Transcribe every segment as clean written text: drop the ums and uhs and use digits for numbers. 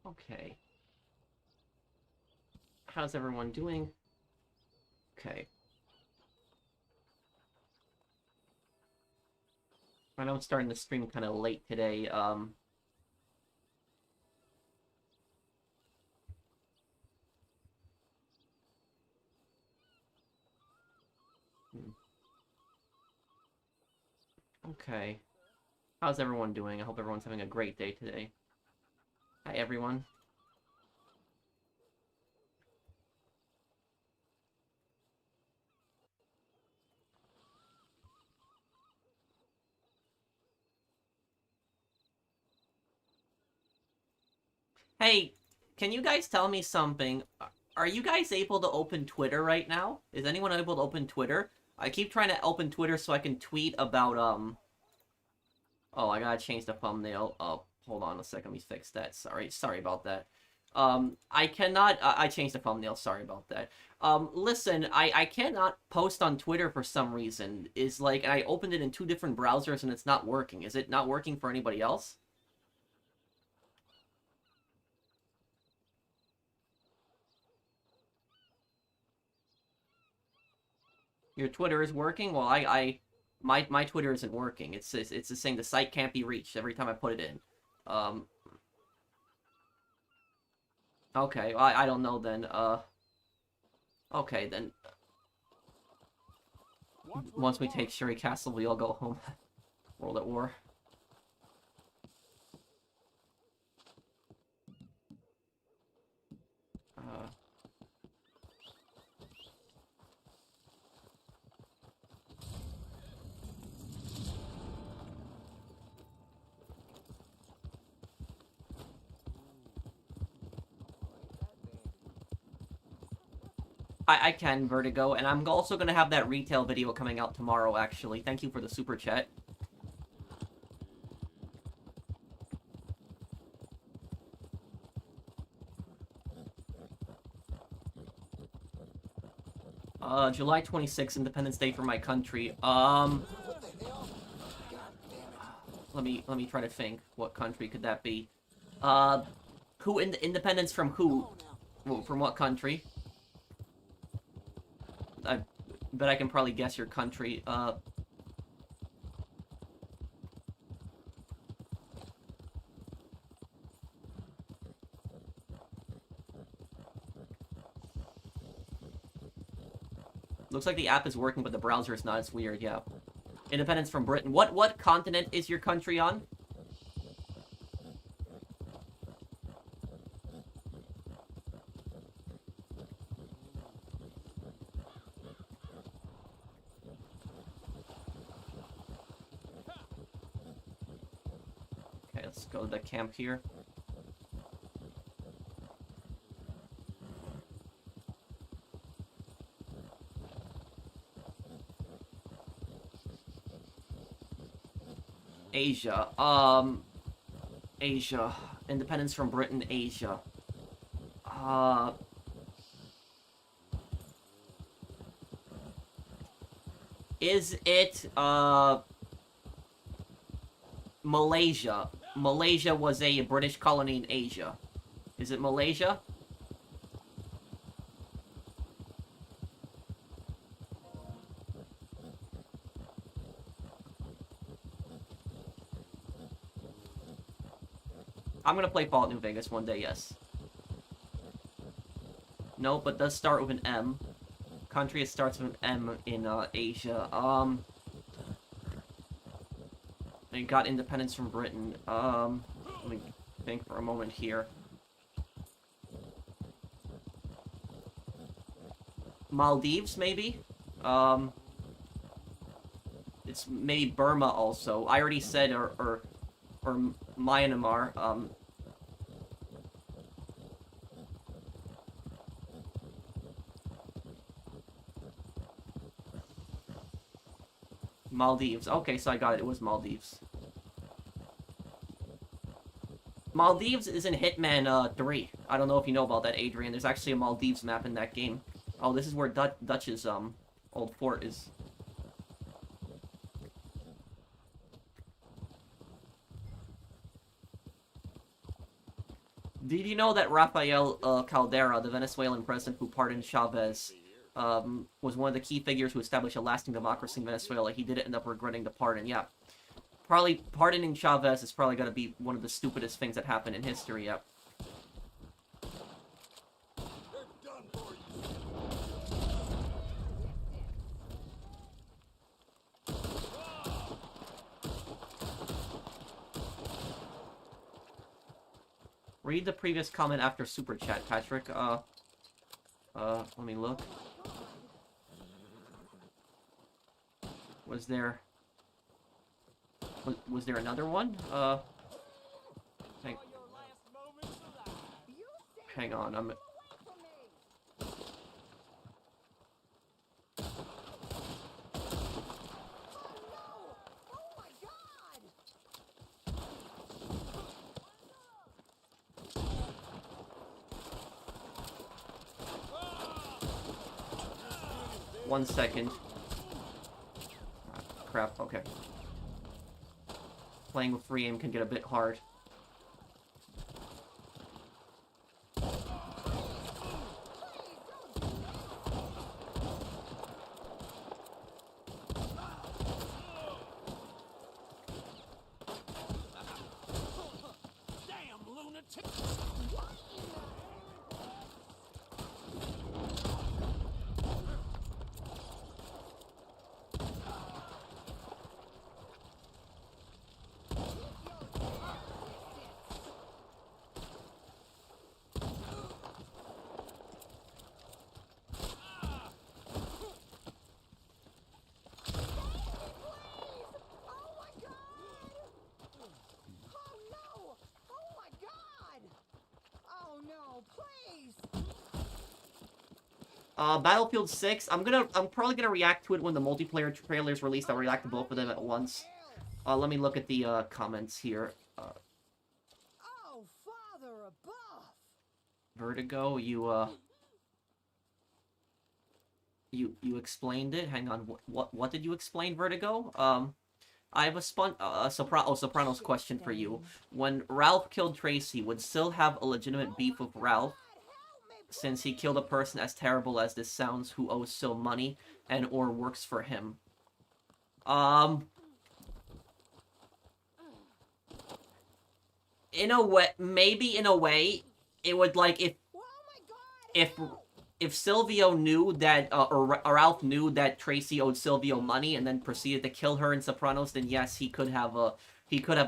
Okay. How's everyone doing? Okay. I know I'm starting the stream kind of late today. Okay. How's everyone doing? I hope everyone's having a great day today. Hi, everyone. Hey, can you guys tell me something? Are you guys able to open Twitter right now? Is anyone able to open Twitter? I keep trying to open Twitter so I can tweet about, Oh, I gotta change the thumbnail. Oh, hold on a second, let me fix that. Sorry about that. I cannot, I changed the thumbnail, sorry about that. Listen, I cannot post on Twitter for some reason. I opened it in two different browsers and it's not working. Is it not working for anybody else? Your Twitter is working? Well, my Twitter isn't working. It's just saying the site can't be reached every time I put it in. Um, okay, I don't know then. Okay then. Once we take Shuri Castle, we all go home. World at War. Uh, I can, Vertigo, and I'm also gonna have that retail video coming out tomorrow, actually. Thank you for the super chat. July 26th, Independence Day for my country. Let me try to think. What country could that be? Independence from who? From what country? I bet I can probably guess your country. Looks like the app is working, but the browser is not. It's weird, yeah. Independence from Britain. What continent is your country on? Okay, let's go to the camp here. Asia. Asia. Independence from Britain, Asia. Is it, Malaysia? Malaysia was a British colony in Asia. Is it Malaysia? I'm gonna play Fallout New Vegas one day, yes. No, but does start with an M. Country, it starts with an M in, Asia. They got independence from Britain. Let me think for a moment here. Maldives, maybe? It's maybe Burma also. I already said, or Myanmar. Maldives. Okay, so I got it. It was Maldives. Maldives is in Hitman 3. I don't know if you know about that, Adrian. There's actually a Maldives map in that game. Oh, this is where Dutch's old fort is. Did you know that Rafael Caldera, the Venezuelan president who pardoned Chavez, was one of the key figures who established a lasting democracy in Venezuela? He did end up regretting the pardon. Yeah. Probably pardoning Chavez is probably going to be one of the stupidest things that happened in history. Yep. Read the previous comment after Super Chat, Patrick. Let me look. Was there another one? Hang on, I'm... One second. Crap, okay. Playing with free aim can get a bit hard. Battlefield 6, I'm probably gonna react to it when the multiplayer trailer is released. I'll react to both of them at once. Let me look at the comments here. Oh, Father above. Vertigo, you explained it. Hang on, what did you explain, Vertigo? I have a Sopranos question for you. When Ralph killed Tracy, would Sil have a legitimate beef with Ralph, since he killed a person as terrible as this sounds who owes Sil money and or works for him? In a way, maybe in a way, it would, like, if Silvio knew that, or Ralph knew that Tracy owed Silvio money and then proceeded to kill her in Sopranos, then yes, he could have a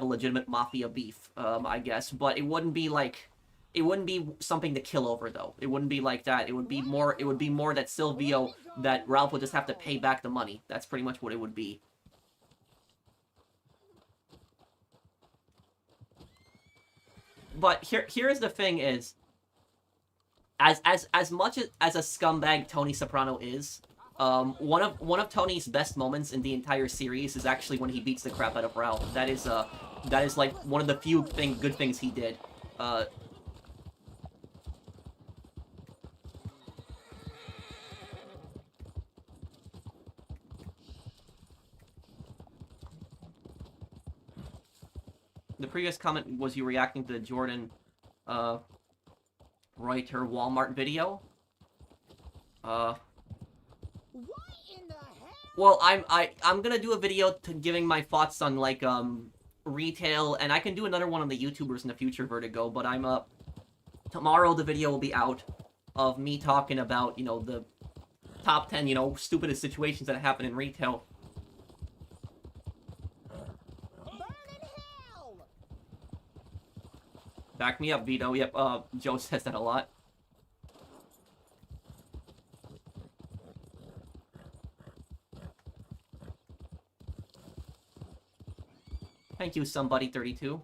legitimate mafia beef, I guess. But it wouldn't be like, it wouldn't be something to kill over, though. It wouldn't be like that. It would be more that that Ralph would just have to pay back the money. That's pretty much what it would be. But here's the thing is, as much as a scumbag Tony Soprano is, one of Tony's best moments in the entire series is actually when he beats the crap out of Ralph. That is like one of the few good things he did. The previous comment was you reacting to the Jordan Reuter Walmart video. What in the hell? Well, I'm gonna do a video giving my thoughts on, like, retail, and I can do another one on the YouTubers in the future, Vertigo, but tomorrow the video will be out of me talking about, you know, the top 10, you know, stupidest situations that happen in retail. Back me up, Vito. Yep, Joe says that a lot. Thank you, somebody32.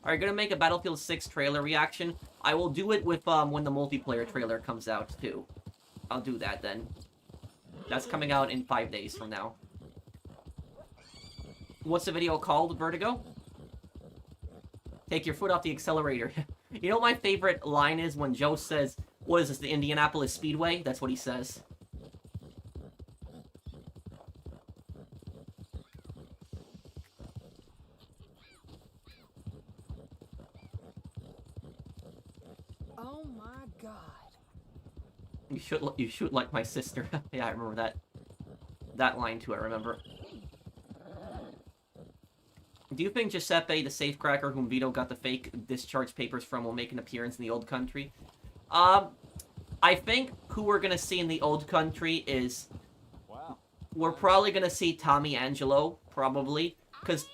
Alright, gonna make a Battlefield 6 trailer reaction. I will do it with, when the multiplayer trailer comes out, too. I'll do that then. That's coming out in 5 days from now. What's the video called, Vertigo? Take your foot off the accelerator. You know what my favorite line is when Joe says, what is this, the Indianapolis Speedway? That's what he says. Oh my god. You shoot like my sister. Yeah, I remember that line too. I remember. Do you think Giuseppe, the safecracker whom Vito got the fake discharge papers from, will make an appearance in the Old Country? I think who we're gonna see in the Old Country is... Wow. We're probably gonna see Tommy Angelo, probably. Because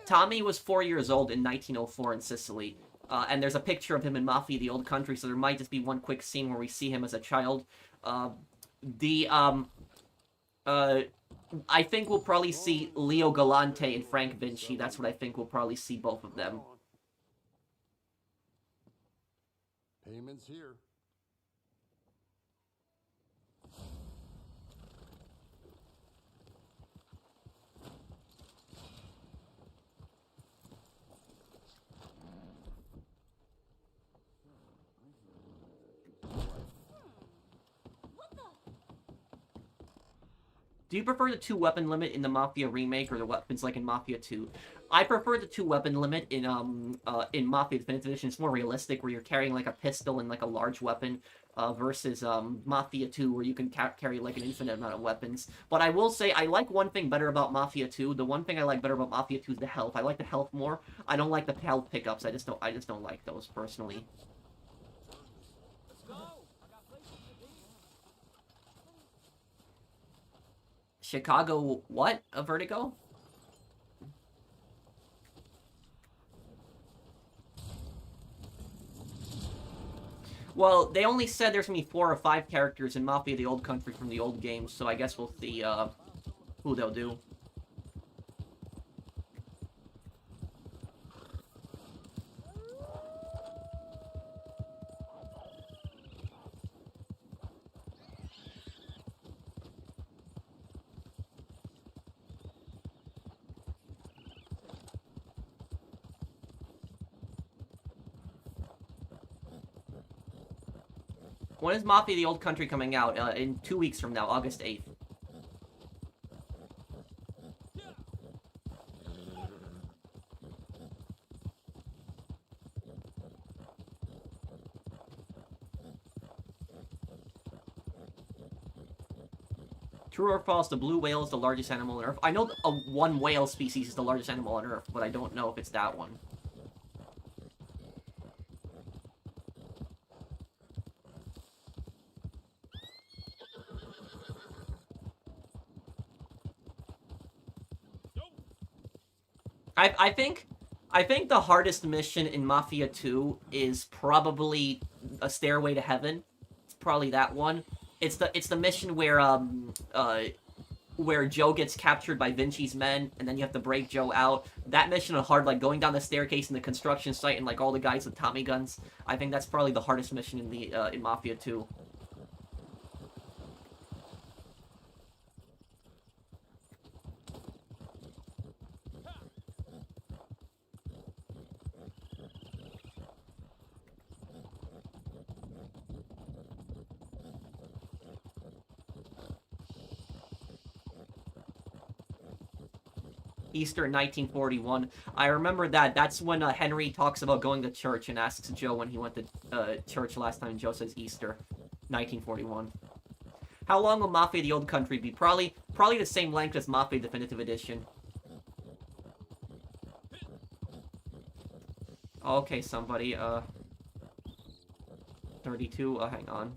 Tommy was 4 years old in 1904 in Sicily. And there's a picture of him in Mafia the Old Country, so there might just be one quick scene where we see him as a child. I think we'll probably see Leo Galante and Frank Vinci. That's what I think we'll probably see both of them. Payments here. Do you prefer the 2-weapon limit in the Mafia remake or the weapons like in Mafia 2? I prefer the 2-weapon limit in Mafia Definitive Edition. It's more realistic, where you're carrying like a pistol and like a large weapon, versus Mafia 2, where you can carry like an infinite amount of weapons. But I will say, I like one thing better about Mafia 2. The one thing I like better about Mafia 2 is the health. I like the health more. I don't like the health pickups. I just don't like those personally. Chicago, what? A Vertigo? Well, they only said there's gonna be 4 or 5 characters in Mafia the Old Country from the old games, so I guess we'll see, who they'll do. When is Mafia the Old Country coming out? In 2 weeks from now, August 8th. True or false, the blue whale is the largest animal on Earth? I know one whale species is the largest animal on Earth, but I don't know if it's that one. I think the hardest mission in Mafia 2 is probably a Stairway to Heaven. It's probably that one. It's the mission where Joe gets captured by Vinci's men, and then you have to break Joe out. That mission is hard, like going down the staircase in the construction site and like all the guys with Tommy guns. I think that's probably the hardest mission in the in Mafia 2. Easter 1941. I remember that. That's when Henry talks about going to church and asks Joe when he went to church last time. Joe says Easter 1941. How long will Mafia the Old Country be? Probably the same length as Mafia Definitive Edition. Okay, somebody. 32. Hang on.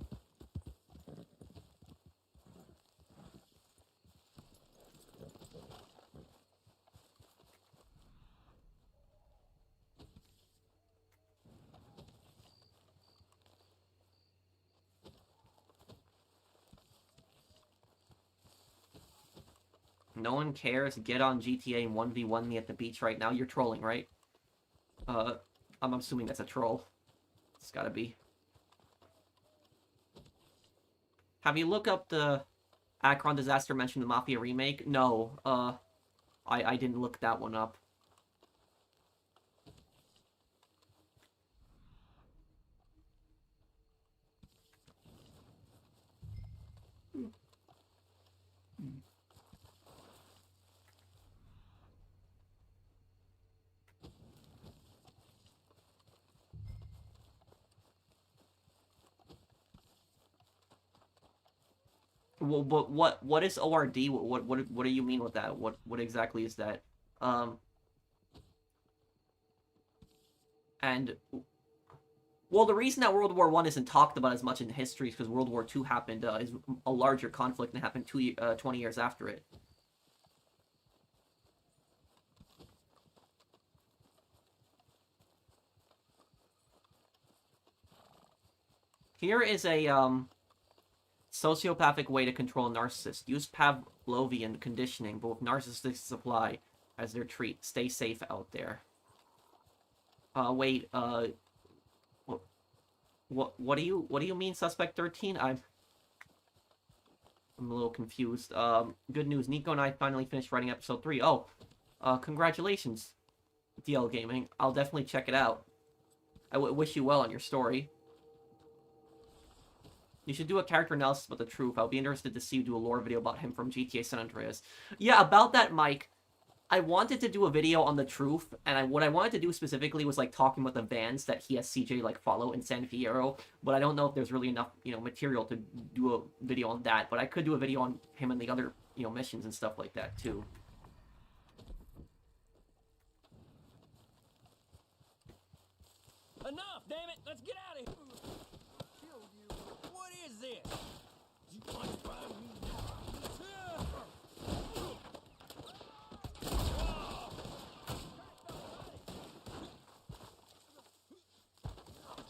No one cares. Get on GTA and 1v1 me at the beach right now. You're trolling, right? I'm assuming that's a troll. It's gotta be. Have you looked up the Akron disaster mentioned in the Mafia remake? No, I didn't look that one up. Well, but what is ORD? What do you mean with that? What exactly is that? Um, and well, the reason that World War I isn't talked about as much in history is because World War II happened is a larger conflict and happened 20 years after it. Here is a sociopathic way to control narcissists. Use Pavlovian conditioning, but with narcissistic supply as their treat. Stay safe out there. Wait, what do you mean, Suspect 13? I'm a little confused. Good news. Nico and I finally finished writing episode 3. Oh, congratulations, DL Gaming. I'll definitely check it out. I wish you well on your story. You should do a character analysis about the truth. I'll be interested to see you do a lore video about him from GTA San Andreas. Yeah, about that, Mike. I wanted to do a video on the truth, and what I wanted to do specifically was, like, talking about the vans that he has CJ, like, follow in San Fierro, but I don't know if there's really enough, material to do a video on that, but I could do a video on him and the other, missions and stuff like that, too. Enough, damn it! Let's get out of here! What is this? You want to find me?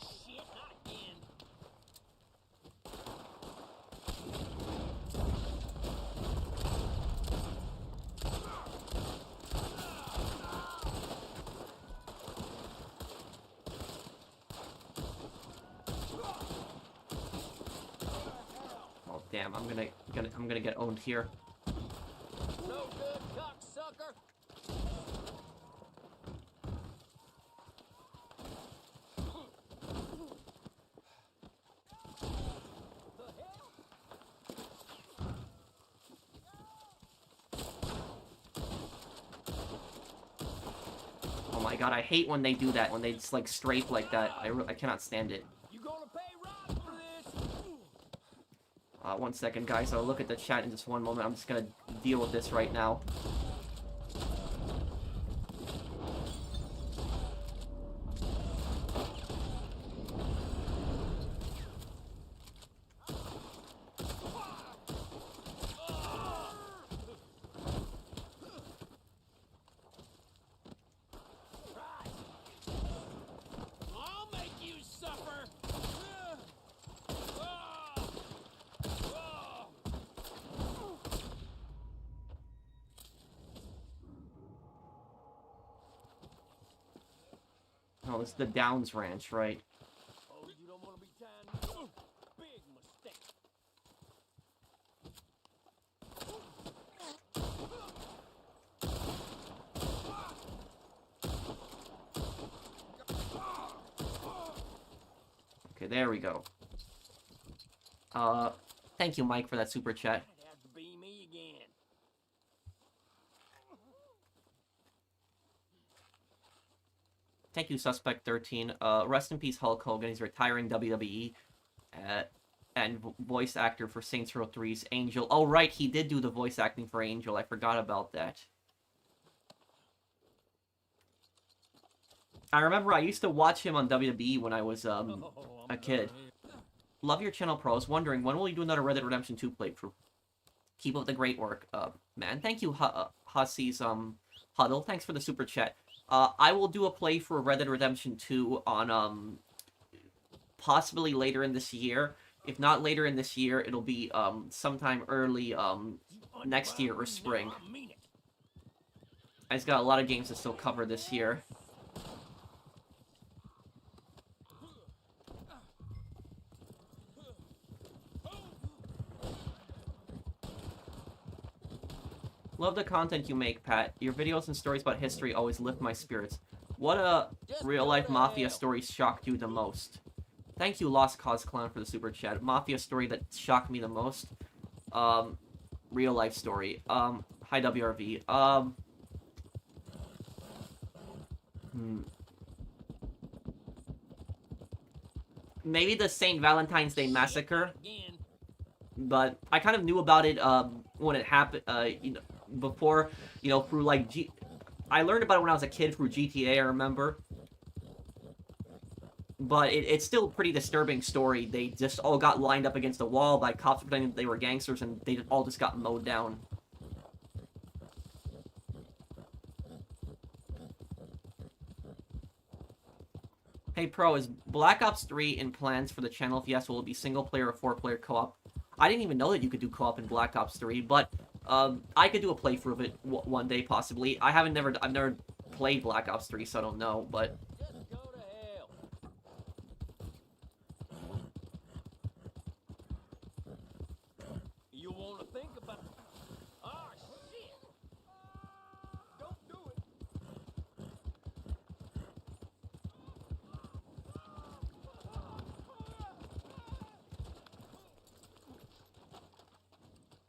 Shit, not again. Oh, damn, I'm gonna get owned here. No good, cocksucker. Oh my god, I hate when they do that, when they just, like, strafe like that. I cannot stand it. You gonna pay Rob for this? 1 second, guys. I'll look at the chat in just one moment. I'm just gonna deal with this right now. I'll make you suffer. Oh, this is the Downs Ranch, right? Oh, you don't want to be tying. Big mistake. Okay, there we go. Thank you, Mike, for that super chat. It'd have to be me again. Thank you, Suspect 13. Rest in peace, Hulk Hogan. He's retiring WWE. And voice actor for Saints Row 3's Angel. Oh, right, he did do the voice acting for Angel. I forgot about that. I remember I used to watch him on WWE when I was, a kid. Love your channel, Pro. I was wondering, when will you do another Red Dead Redemption 2 playthrough? Keep up the great work, man. Thank you, Hussey's, Huddle. Thanks for the super chat. I will do a playthrough of Red Dead Redemption 2 on, possibly later in this year. If not later in this year, it'll be, sometime early, next year or spring. I mean it. I just got a lot of games to still cover this year. Love the content you make, Pat. Your videos and stories about history always lift my spirits. What real-life mafia story shocked you the most? Thank you, Lost Cause Clown, for the super chat. Mafia story that shocked me the most? Real-life story. Hi, WRV. Maybe the St. Valentine's Day Massacre. Again. but I kind of knew about it when it happened. Before, through like I learned about it when I was a kid through GTA. I remember, but it's still a pretty disturbing story. They just all got lined up against a wall by cops pretending that they were gangsters, and they all just got mowed down. Hey Pro, is Black Ops 3 in plans for the channel? If yes, will it be single player or 4-player co-op? I didn't even know that you could do co-op in Black Ops 3, but I could do a playthrough of it one day possibly. I've never played Black Ops 3, so I don't know, but Just go to hell. You want to think about... Ah, shit! Don't do it.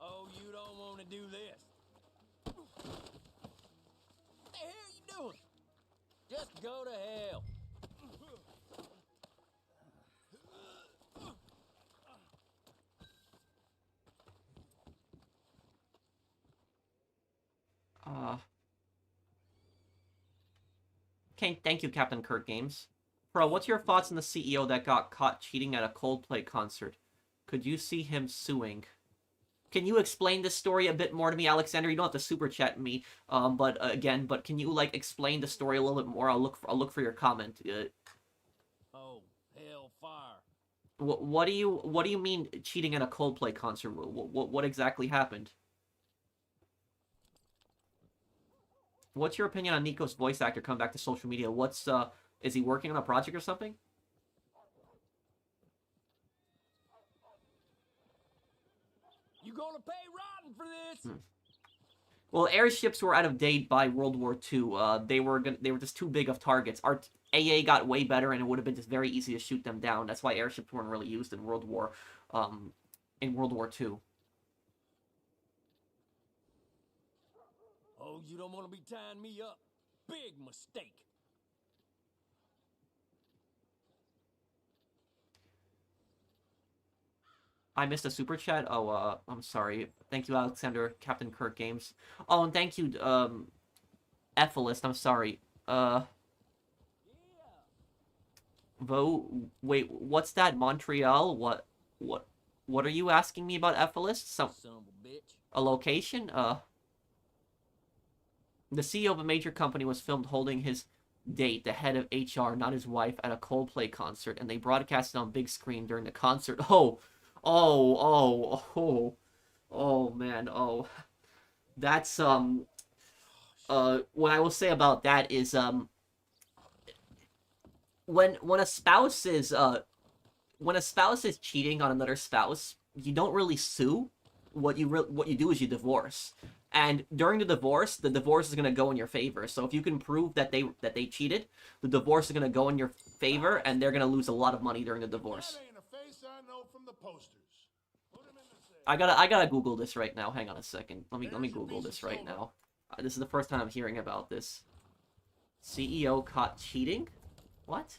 Oh, you don't want to do this. What the hell are you doing? Just go to hell. okay, thank you, Captain Kirk Games. Pro, what's your thoughts on the CEO that got caught cheating at a Coldplay concert? Could you see him suing? Can you explain this story a bit more to me, Alexander? You don't have to super chat me, but can you like explain the story a little bit more? I'll look for your comment. Oh, hellfire. What do you mean cheating at a Coldplay concert? What exactly happened? What's your opinion on Nico's voice actor coming back to social media? Is he working on a project or something? You gonna pay rotten for this? Well, airships were out of date by World War II. They were just too big of targets. Our AA got way better, and it would have been just very easy to shoot them down. That's why airships weren't really used in World War II. Oh, you don't want to be tying me up. Big mistake. I missed a super chat. Oh, I'm sorry. Thank you, Alexander, Captain Kirk Games. Oh, and thank you, Ethelist. I'm sorry. Wait, what's that? Montreal? What are you asking me about, Ethelist? Son of a bitch. A location? The CEO of a major company was filmed holding his date, the head of HR, not his wife, at a Coldplay concert, and they broadcast it on big screen during the concert. Oh, man, That's, what I will say about that is, when a spouse is cheating on another spouse, you don't really sue. What you do is you divorce. And during the divorce is going to go in your favor. So if you can prove that they cheated, the divorce is going to go in your favor, and they're going to lose a lot of money during the divorce. That ain't a face I know from the posters. Put him in the safe. I gotta Google this right now. Hang on a second. Let me Google this right now. This is the first time I'm hearing about this. CEO caught cheating? What?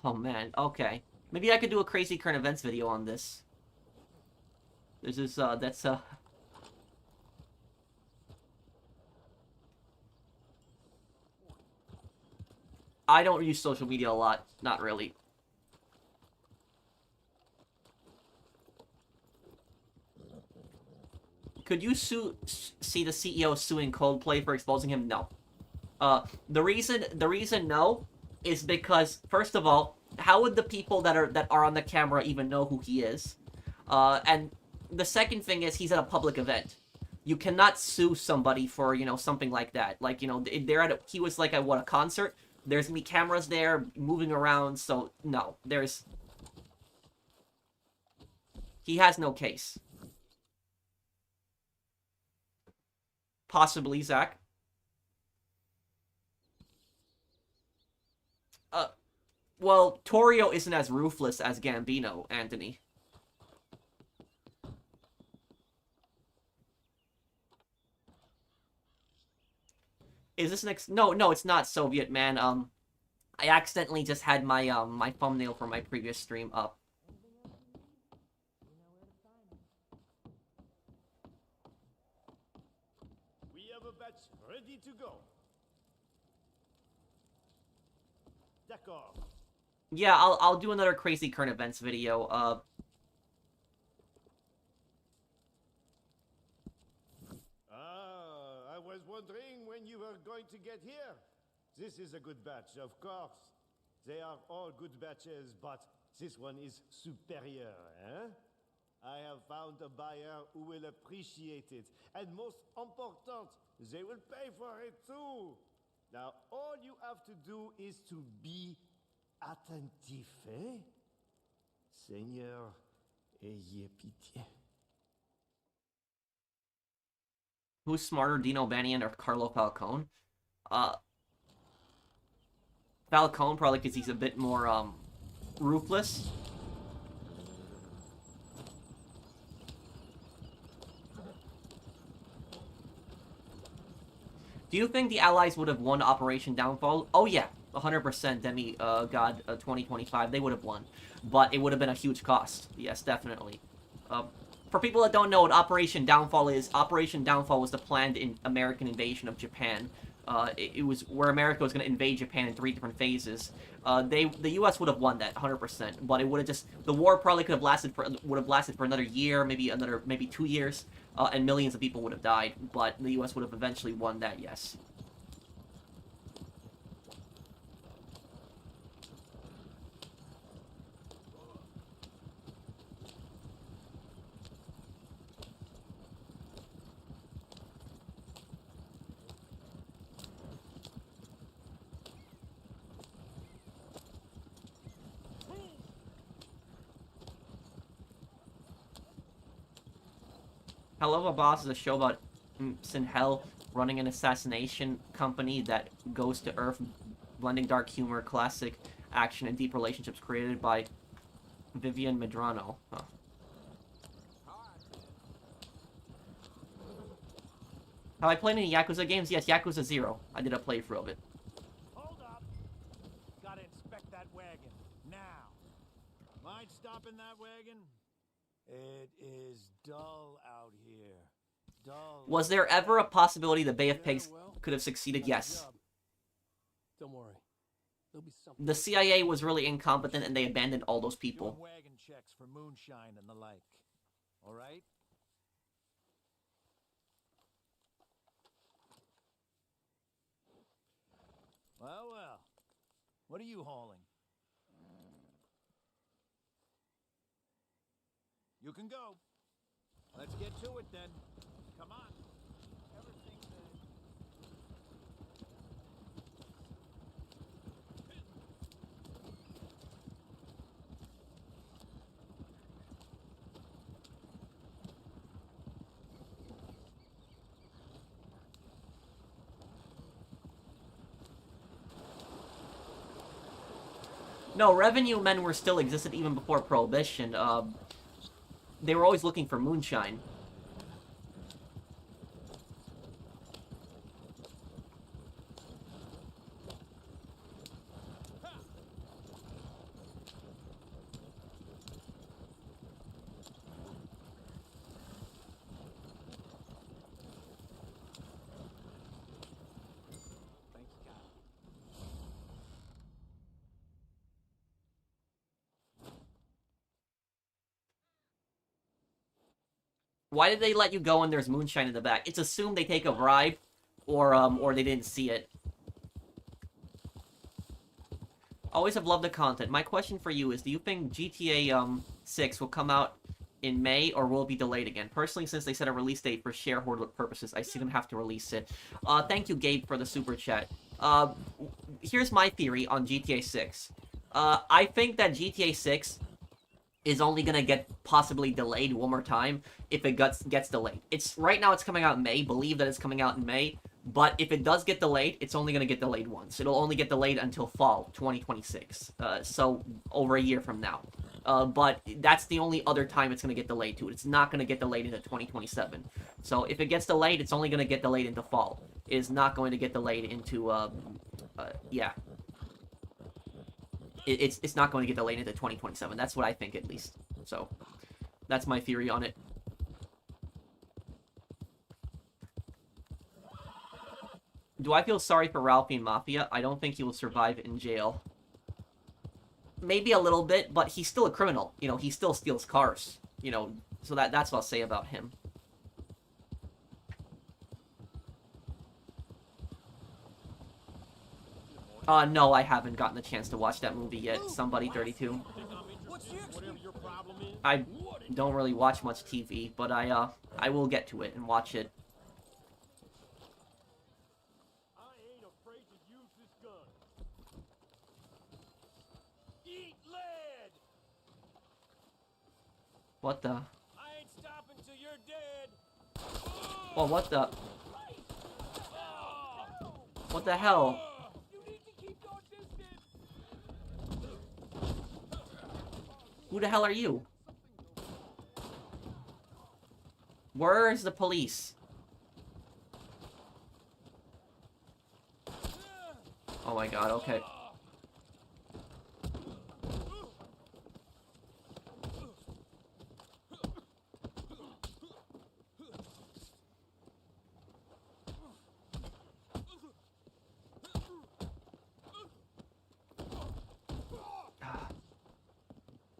Oh man, okay. Maybe I could do a crazy current events video on this. This is, I don't use social media a lot. Not really. Could you see the CEO suing Coldplay for exposing him? No. The reason no is because, first of all, how would the people that are on the camera even know who he is? And the second thing is he's at a public event. You cannot sue somebody for, something like that. Like, he was like at a concert. There's gonna be cameras there moving around, so no, he has no case. Possibly, Zach. Well, Torio isn't as ruthless as Gambino, Anthony. Is this an No, it's not Soviet, man. I accidentally just had my my thumbnail for my previous stream up. We have a batch ready to go. D'accord. Yeah, I'll do another crazy current events video. I was wondering when you were going to get here. This is a good batch, of course. They are all good batches, but this one is superior, eh? I have found a buyer who will appreciate it. And most important, they will pay for it too. Now, all you have to do is to be attentif, eh? Seigneur, ayez pitié. Who's smarter, Dino Bannion or Carlo Falcone? Falcone, probably because he's a bit more, ruthless. Do you think the Allies would have won Operation Downfall? Oh yeah, 100% Demigod 2025, they would have won. But it would have been a huge cost. Yes, definitely. For people that don't know what Operation Downfall is, Operation Downfall was the planned American invasion of Japan. It was where America was going to invade Japan in 3 different phases. The U.S. would have won that 100%, but it would have the war probably would have lasted for another year, maybe 2 years, and millions of people would have died. But the U.S. would have eventually won that. Yes. Hello, Boss is a show about Sinhel running an assassination company that goes to Earth, blending dark humor, classic action, and deep relationships created by Vivian Medrano. Huh. Have I played any Yakuza games? Yes, Yakuza 0. I did a playthrough of it. Hold up. Gotta inspect that wagon. Now. Mind stopping that wagon? It is dull out here. Dull. Was there ever a possibility the Bay of Pigs could have succeeded? Yes. Don't worry. There'll be something. The CIA was really incompetent and they abandoned all those people. Doing wagon checks for moonshine and the like. All right? Well, well. What are you hauling? You can go. Let's get to it then. Come on. Everything No, revenue men were still existed even before Prohibition. They were always looking for moonshine. Why did they let you go when there's moonshine in the back? It's assumed they take a bribe, or they didn't see it. Always have loved the content. My question for you is, do you think GTA 6 will come out in May, or will it be delayed again? Personally, since they set a release date for shareholder purposes, I see them have to release it. Thank you, Gabe, for the super chat. Here's my theory on GTA 6. I think that GTA 6 is only gonna get possibly delayed one more time if it gets delayed. Right now it's coming out in May. Believe that it's coming out in May, But if it does get delayed, it's only going to get delayed once. It'll only get delayed until fall 2026. So over a year from now. But that's the only other time it's going to get delayed to. It's not going to get delayed into 2027. So if it gets delayed, it's only going to get delayed into fall. It is not going to get delayed into, yeah. It's not going to get delayed into 2027. That's what I think, at least. So that's my theory on it. Do I feel sorry for Ralphie Mafia? I don't think he will survive in jail. Maybe a little bit, but he's still a criminal. You know, he still steals cars. You know, so that's what I'll say about him. No, I haven't gotten the chance to watch that movie yet. Somebody 32. Whatever your problem is. I don't really watch much TV, but I will get to it and watch it. I ain't afraid to use this gun. Eat lead! What the? I ain't stopping till you're dead. Well, what the? What the hell? You need to keep your distance. Who the hell are you? Where is the police? Oh my god, okay.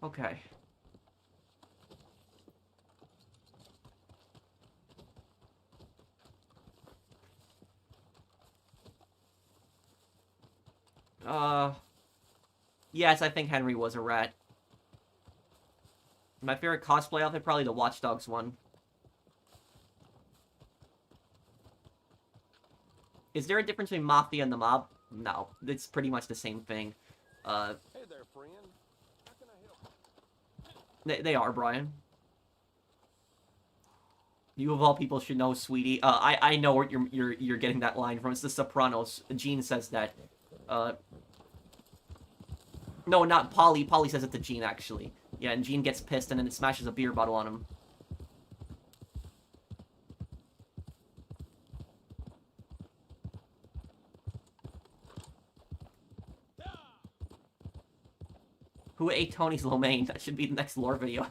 Okay. Yes, I think Henry was a rat. My favorite cosplay outfit, probably the Watch Dogs one. Is there a difference between Mafia and the Mob? No, it's pretty much the same thing. Hey there, friend. How can I help? They are, Brian. You of all people should know, sweetie. I know where you're getting that line from. It's The Sopranos. Gene says that. No, not Polly. Polly says it to Gene, actually. Yeah, and Gene gets pissed and then it smashes a beer bottle on him. Who ate Tony's lo mein? That should be the next lore video.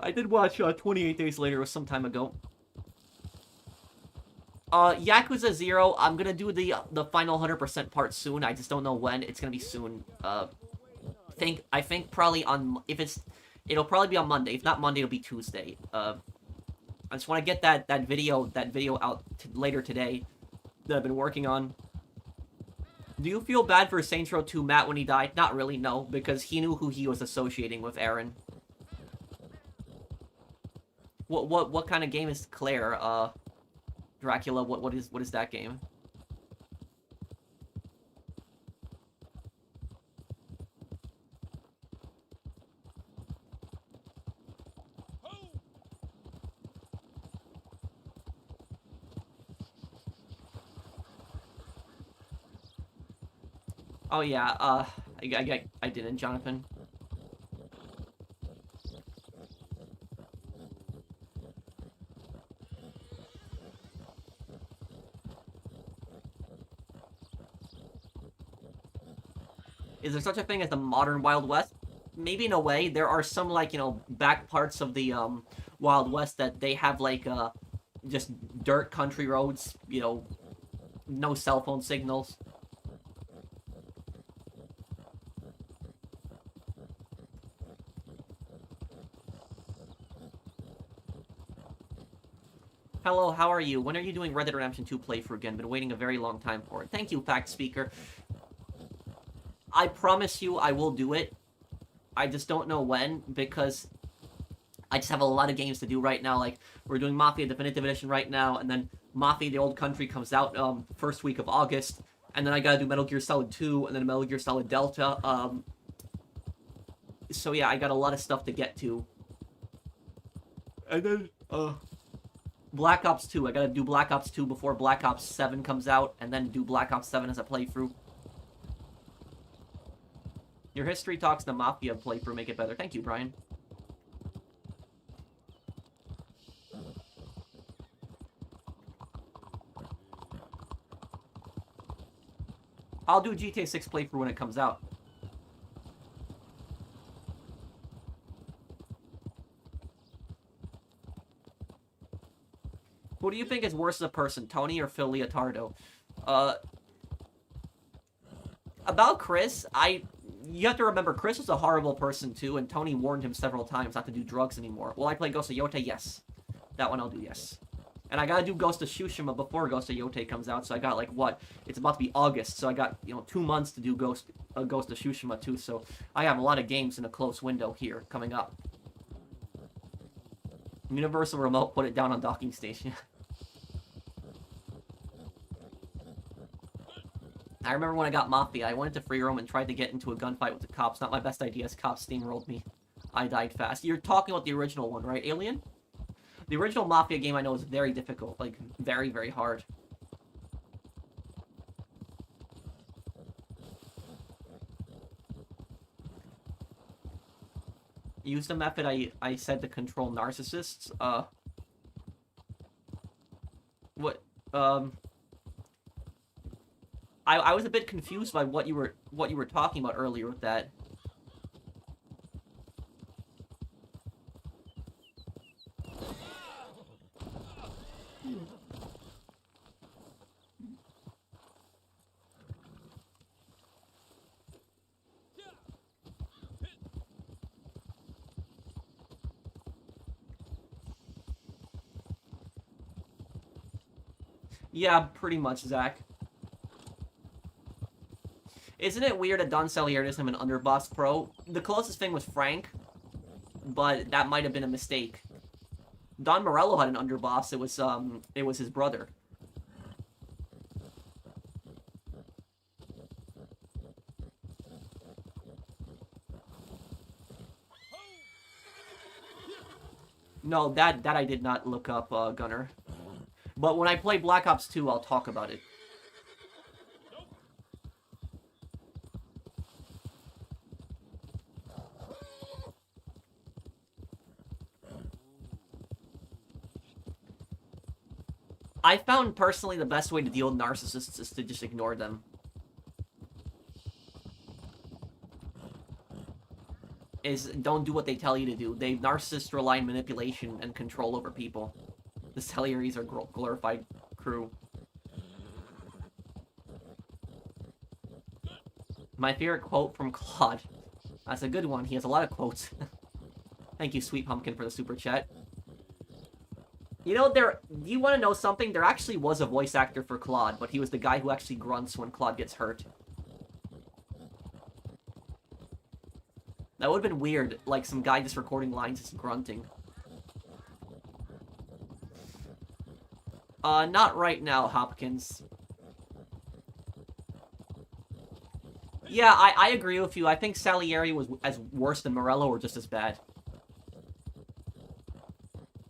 I did watch 28 Days Later, it was some time ago. Yakuza 0, I'm gonna do the final 100% part soon. I just don't know when. It's gonna be soon. I think probably on, it'll probably be on Monday. If not Monday, it'll be Tuesday. I just want to get that video out later today that I've been working on. Do you feel bad for Saints Row 2 Matt when he died? Not really, no, because he knew who he was associating with, Aaron. What kind of game is Claire? Dracula, what is that game? Oh yeah, I didn't, Jonathan. Is there such a thing as the modern Wild West? Maybe in a way. There are some, like, you know, back parts of the Wild West that they have, like, just dirt country roads, you know, no cell phone signals. Hello, how are you? When are you doing Red Dead Redemption 2 playthrough again? Been waiting a very long time for it. Thank you, Fact Speaker. I promise you I will do it. I just don't know when, because I just have a lot of games to do right now. Like, we're doing Mafia Definitive Edition right now, and then Mafia The Old Country comes out first week of August, and then I gotta do Metal Gear Solid 2, and then Metal Gear Solid Delta. So yeah, I got a lot of stuff to get to. And then, Black Ops 2. I gotta do Black Ops 2 before Black Ops 7 comes out, and then do Black Ops 7 as a playthrough. Your history talks the Mafia playthrough make it better. Thank you, Brian. I'll do GTA 6 playthrough when it comes out. Who do you think is worse as a person, Tony or Phil Leotardo? About Chris, you have to remember, Chris was a horrible person too, and Tony warned him several times not to do drugs anymore. Will I play Ghost of Yotei? Yes. That one I'll do, yes. And I gotta do Ghost of Tsushima before Ghost of Yotei comes out, so I got, like, what? It's about to be August, so I got, 2 months to do Ghost of Tsushima too, so I have a lot of games in a close window here coming up. Universal Remote, put it down on docking station. I remember when I got Mafia, I went into free roam and tried to get into a gunfight with the cops. Not my best idea, as cops steamrolled me. I died fast. You're talking about the original one, right, Alien? The original Mafia game I know is very difficult. Like, very, very hard. Use the method I said to control narcissists. What, I was a bit confused by what you were talking about earlier with that. Yeah, pretty much, Zach. Isn't it weird that Don Salieri doesn't have an underboss pro? The closest thing was Frank, but that might have been a mistake. Don Morello had an underboss. It was his brother. No, that I did not look up, Gunner. But when I play Black Ops 2, I'll talk about it. I found, personally, the best way to deal with narcissists is to just ignore them. Don't do what they tell you to do. Narcissists rely on manipulation and control over people. The Salieris are glorified crew. My favorite quote from Claude. That's a good one. He has a lot of quotes. Thank you, Sweet Pumpkin, for the super chat. You know, do you want to know something? There actually was a voice actor for Claude, but he was the guy who actually grunts when Claude gets hurt. That would have been weird, like some guy just recording lines just grunting. Not right now, Hopkins. Yeah, I agree with you. I think Salieri was as worse than Morello, or just as bad.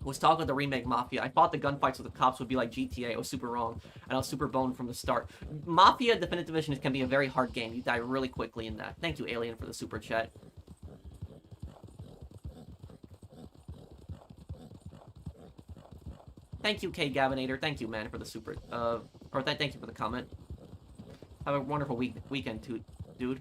Was talking about the remake Mafia. I thought the gunfights with the cops would be like GTA. I was super wrong. And I was super boned from the start. Mafia Definitive Edition can be a very hard game. You die really quickly in that. Thank you, Alien, for the super chat. Thank you, K Gavinator. Thank you, man, for the super... thank you for the comment. Have a wonderful weekend, dude.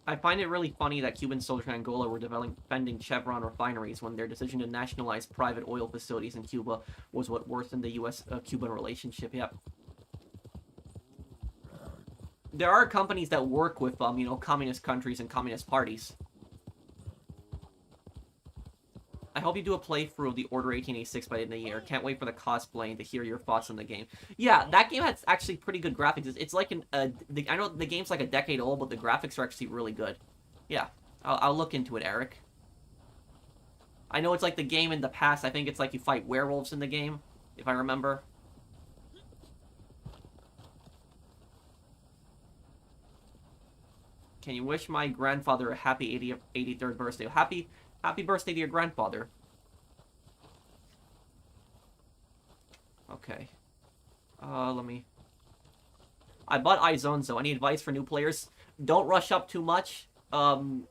I find it really funny that Cuban soldiers in Angola were defending Chevron refineries when their decision to nationalize private oil facilities in Cuba was what worsened the U.S.-Cuban relationship. Yep. There are companies that work with, communist countries and communist parties. I hope you do a playthrough of the Order 1886 by the end of the year. Can't wait for the cosplaying to hear your thoughts on the game. Yeah, that game has actually pretty good graphics. It's like I know the game's like a decade old, but the graphics are actually really good. Yeah, I'll look into it, Eric. I know it's like the game in the past. I think it's like you fight werewolves in the game, if I remember. Can you wish my grandfather a happy 83rd birthday? Happy birthday to your grandfather. Okay. Let me... I bought Izonzo. Any advice for new players? Don't rush up too much.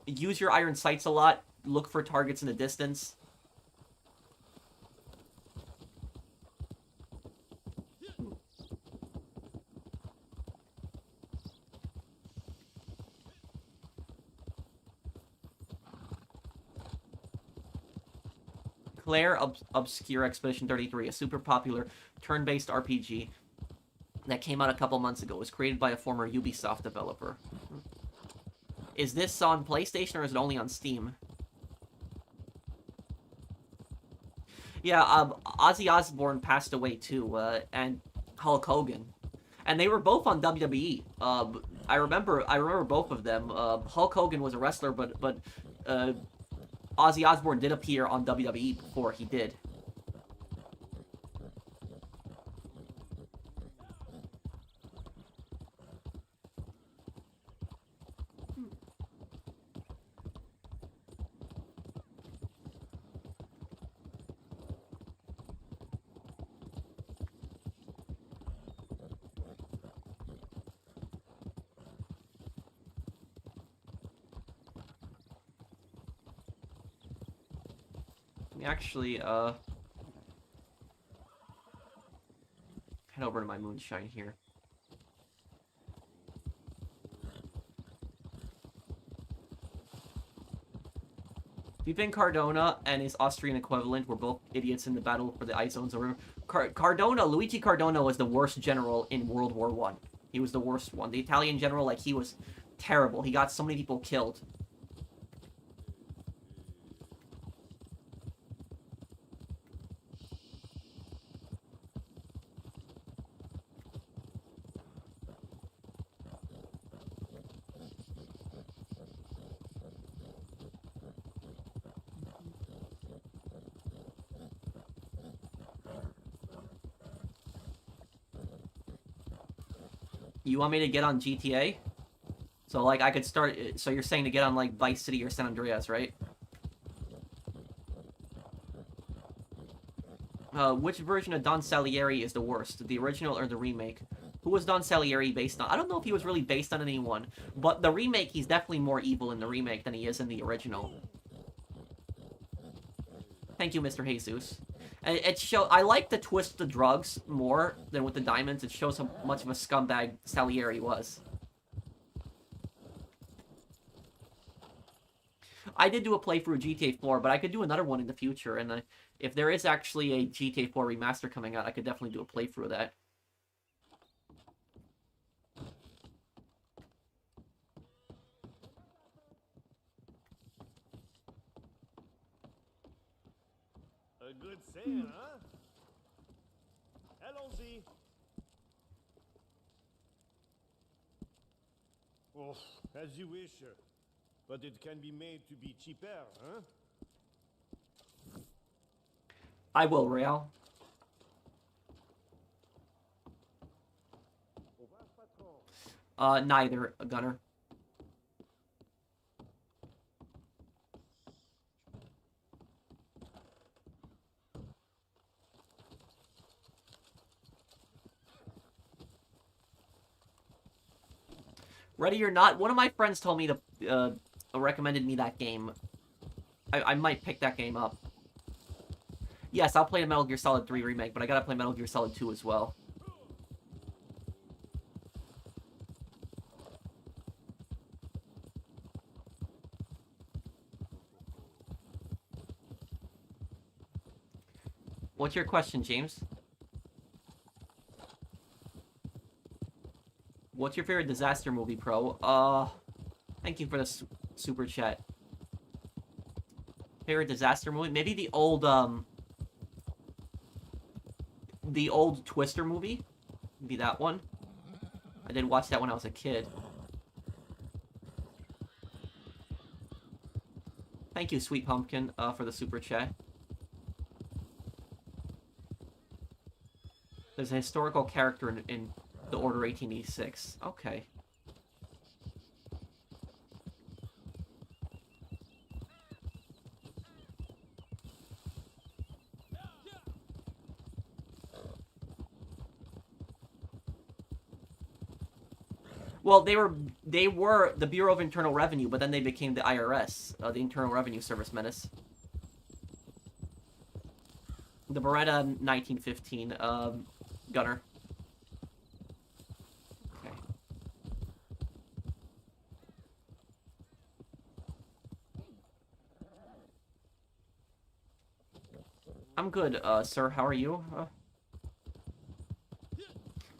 Use your iron sights a lot. Look for targets in the distance. Claire Obscure Expedition 33, a super popular turn-based RPG that came out a couple months ago. It was created by a former Ubisoft developer. Is this on PlayStation or is it only on Steam? Yeah, Ozzy Osbourne passed away too, and Hulk Hogan. And they were both on WWE. I remember both of them. Hulk Hogan was a wrestler, but Ozzy Osbourne did appear on WWE before he did. Actually, head over to my moonshine here. Vipin Cardona and his Austrian equivalent were both idiots in the battle for the Izonzo River. Luigi Cardona was the worst general in World War I. He was the worst one. The Italian general, like, he was terrible. He got so many people killed. You want me to get on GTA? So, like, I could start... So you're saying to get on, like, Vice City or San Andreas, right? Which version of Don Salieri is the worst? The original or the remake? Who was Don Salieri based on? I don't know if he was really based on anyone. But the remake, he's definitely more evil in the remake than he is in the original. Thank you, Mr. Jesus. I like the twist the drugs more than with the diamonds. It shows how much of a scumbag Salieri was. I did do a playthrough of GTA 4, but I could do another one in the future. And if there is actually a GTA 4 remaster coming out, I could definitely do a playthrough of that. A good sale, huh? Allons-y. Oh, as you wish. But it can be made to be cheaper, huh? I will, Real. Neither, Gunner. Ready or Not, one of my friends told me to, recommended me that game. I might pick that game up. Yes, I'll play a Metal Gear Solid 3 remake, but I gotta play Metal Gear Solid 2 as well. What's your question, James? What's your favorite disaster movie, Pro? Thank you for the super chat. favorite disaster movie? Maybe the old Twister movie. Maybe that one. I did watch that when I was a kid. Thank you, Sweet Pumpkin, for the super chat. There's a historical character in the Order 1886. Okay. Well, they were the Bureau of Internal Revenue, but then they became the IRS, the Internal Revenue Service Menace. The Beretta 1915 gunner. Okay. I'm good, sir. How are you?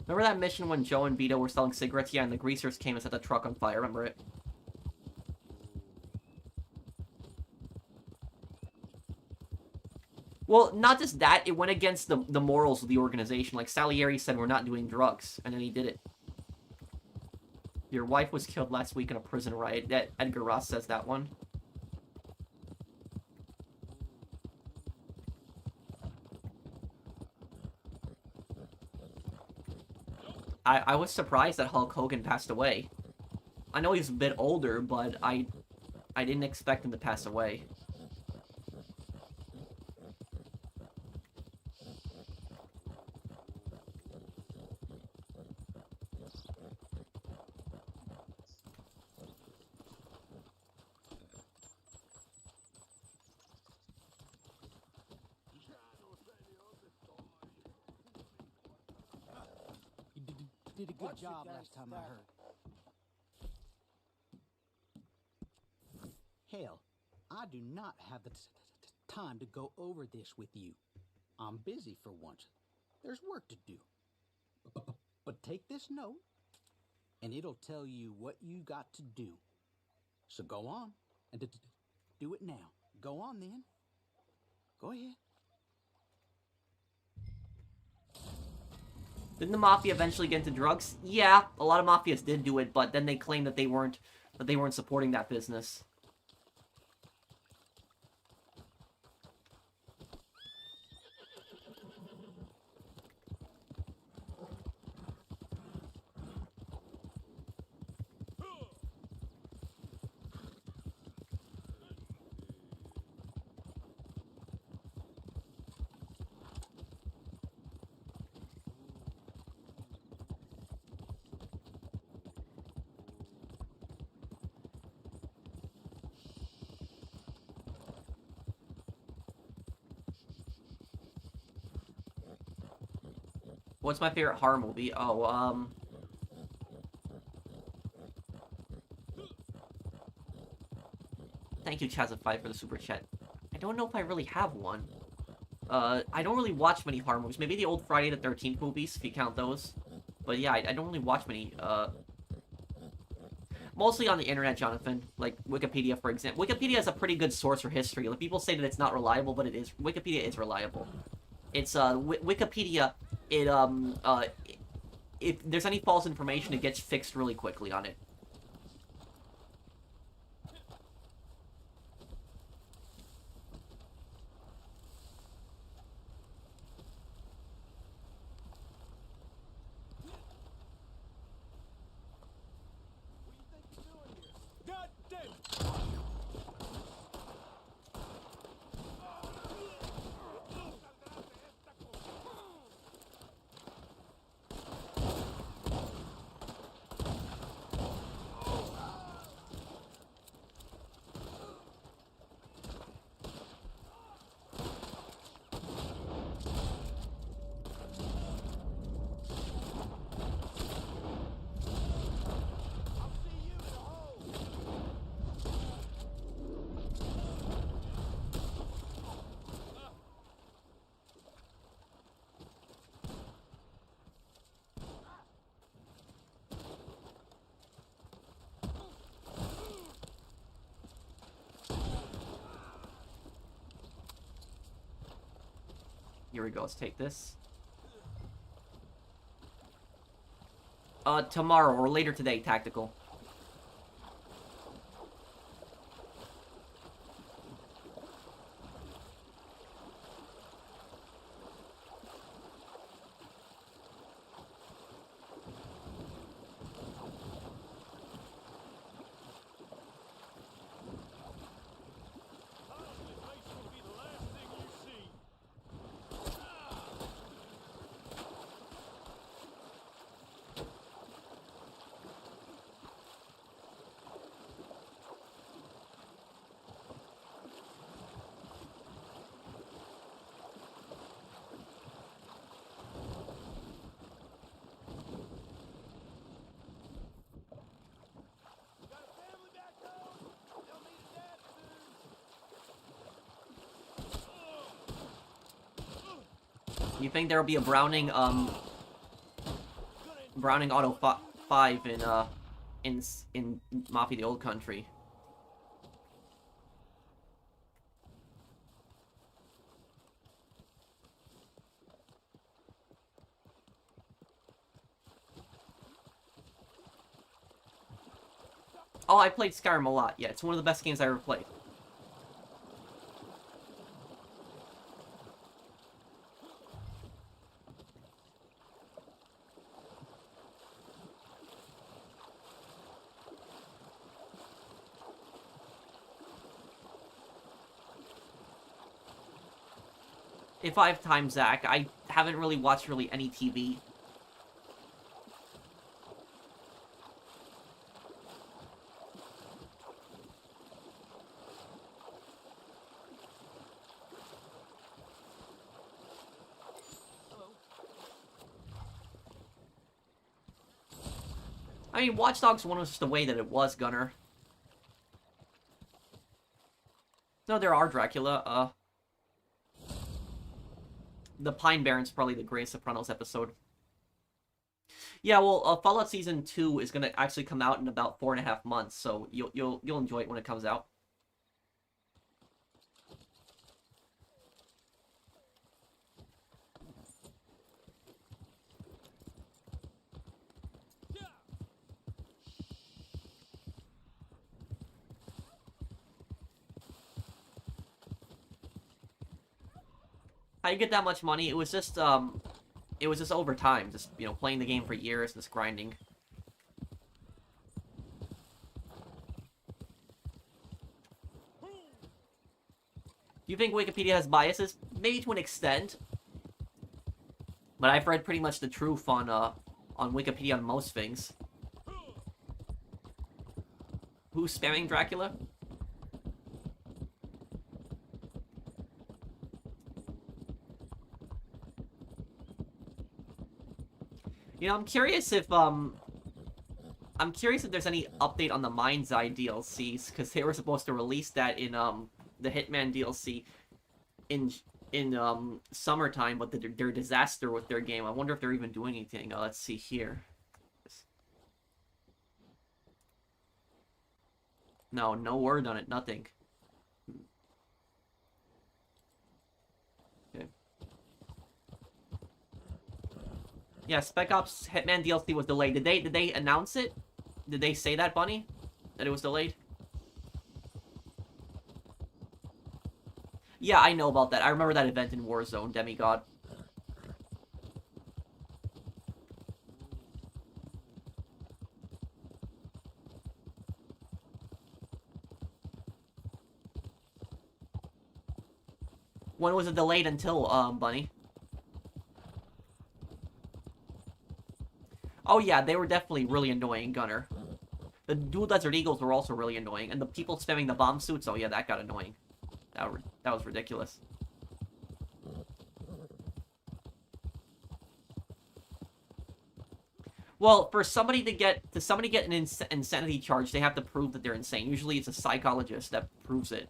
Remember that mission when Joe and Vito were selling cigarettes? Yeah, and the greasers came and set the truck on fire. Remember it? Well, not just that. It went against the morals of the organization. Like, Salieri said, we're not doing drugs. And then he did it. Your wife was killed last week in a prison riot. Edgar Ross says that one. I was surprised that Hulk Hogan passed away. I know he's a bit older, but I didn't expect him to pass away. Did a good job last time I heard. Hell, I do not have the time to go over this with you. I'm busy for once. There's work to do. But take this note, and it'll tell you what you got to do. So go on, and do it now. Go on then. Go ahead. Didn't the Mafia eventually get into drugs? Yeah, a lot of Mafias did do it, but then they claimed that they weren't supporting that business. What's my favorite horror movie? Oh, thank you, Chazify, for the super chat. I don't know if I really have one. I don't really watch many horror movies. Maybe the old Friday the 13th movies, if you count those. But yeah, I don't really watch many, mostly on the internet, Jonathan. Like, Wikipedia, for example. Wikipedia is a pretty good source for history. Like, people say that it's not reliable, but it is. Wikipedia is reliable. It's, Wikipedia... if there's any false information, it gets fixed really quickly on it. God damn it! Here we go, let's take this. Tomorrow or later today, Tactical. This place will be the last thing you see. Got a family back home? They'll need a dad soon. You think there'll be a Browning Browning Auto 5 in Mafia the Old Country? Oh, I played Skyrim a lot. Yeah, it's one of the best games I ever played. If I have time, Zach, I haven't really watched any TV. I mean, Watch Dogs 1 was just the way that it was, Gunner. No, there are Dracula. The Pine Barrens probably the greatest Sopranos episode. Yeah, well, Fallout Season 2 is gonna actually come out in about 4.5 months, so you'll enjoy it when it comes out. How you get that much money? It was just over time, just, you know, playing the game for years, just grinding. Do you think Wikipedia has biases? Maybe to an extent. But I've read pretty much the truth on Wikipedia on most things. Who's spamming Dracula? You know, I'm curious if there's any update on the Mind's Eye DLCs, because they were supposed to release that in the Hitman DLC in summertime, but they're a disaster with their game. I wonder if they're even doing anything. Let's see here. No word on it, nothing. Okay. Yeah, Spec Ops Hitman DLC was delayed. Did they announce it? Did they say that, Bunny? That it was delayed? Yeah, I know about that. I remember that event in Warzone, Demigod. When was it delayed until, Bunny? Oh yeah, they were definitely really annoying, Gunner. The Dual Desert Eagles were also really annoying, and the people spamming the bomb suits, oh yeah, that got annoying. That was ridiculous. Well, for somebody to get an insanity charge, they have to prove that they're insane. Usually it's a psychologist that proves it.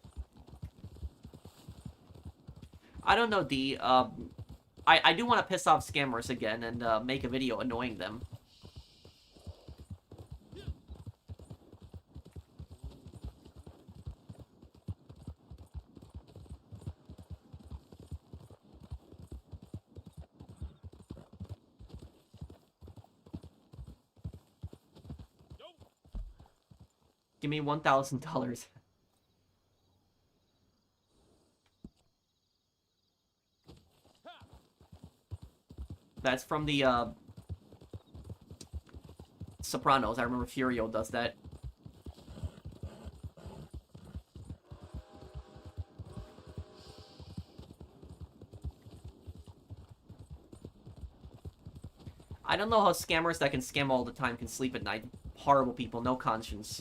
I don't know, D. I do want to piss off scammers again and make a video annoying them. Give me $1,000. That's from the, Sopranos. I remember Furio does that. I don't know how scammers that can scam all the time can sleep at night. Horrible people, no conscience.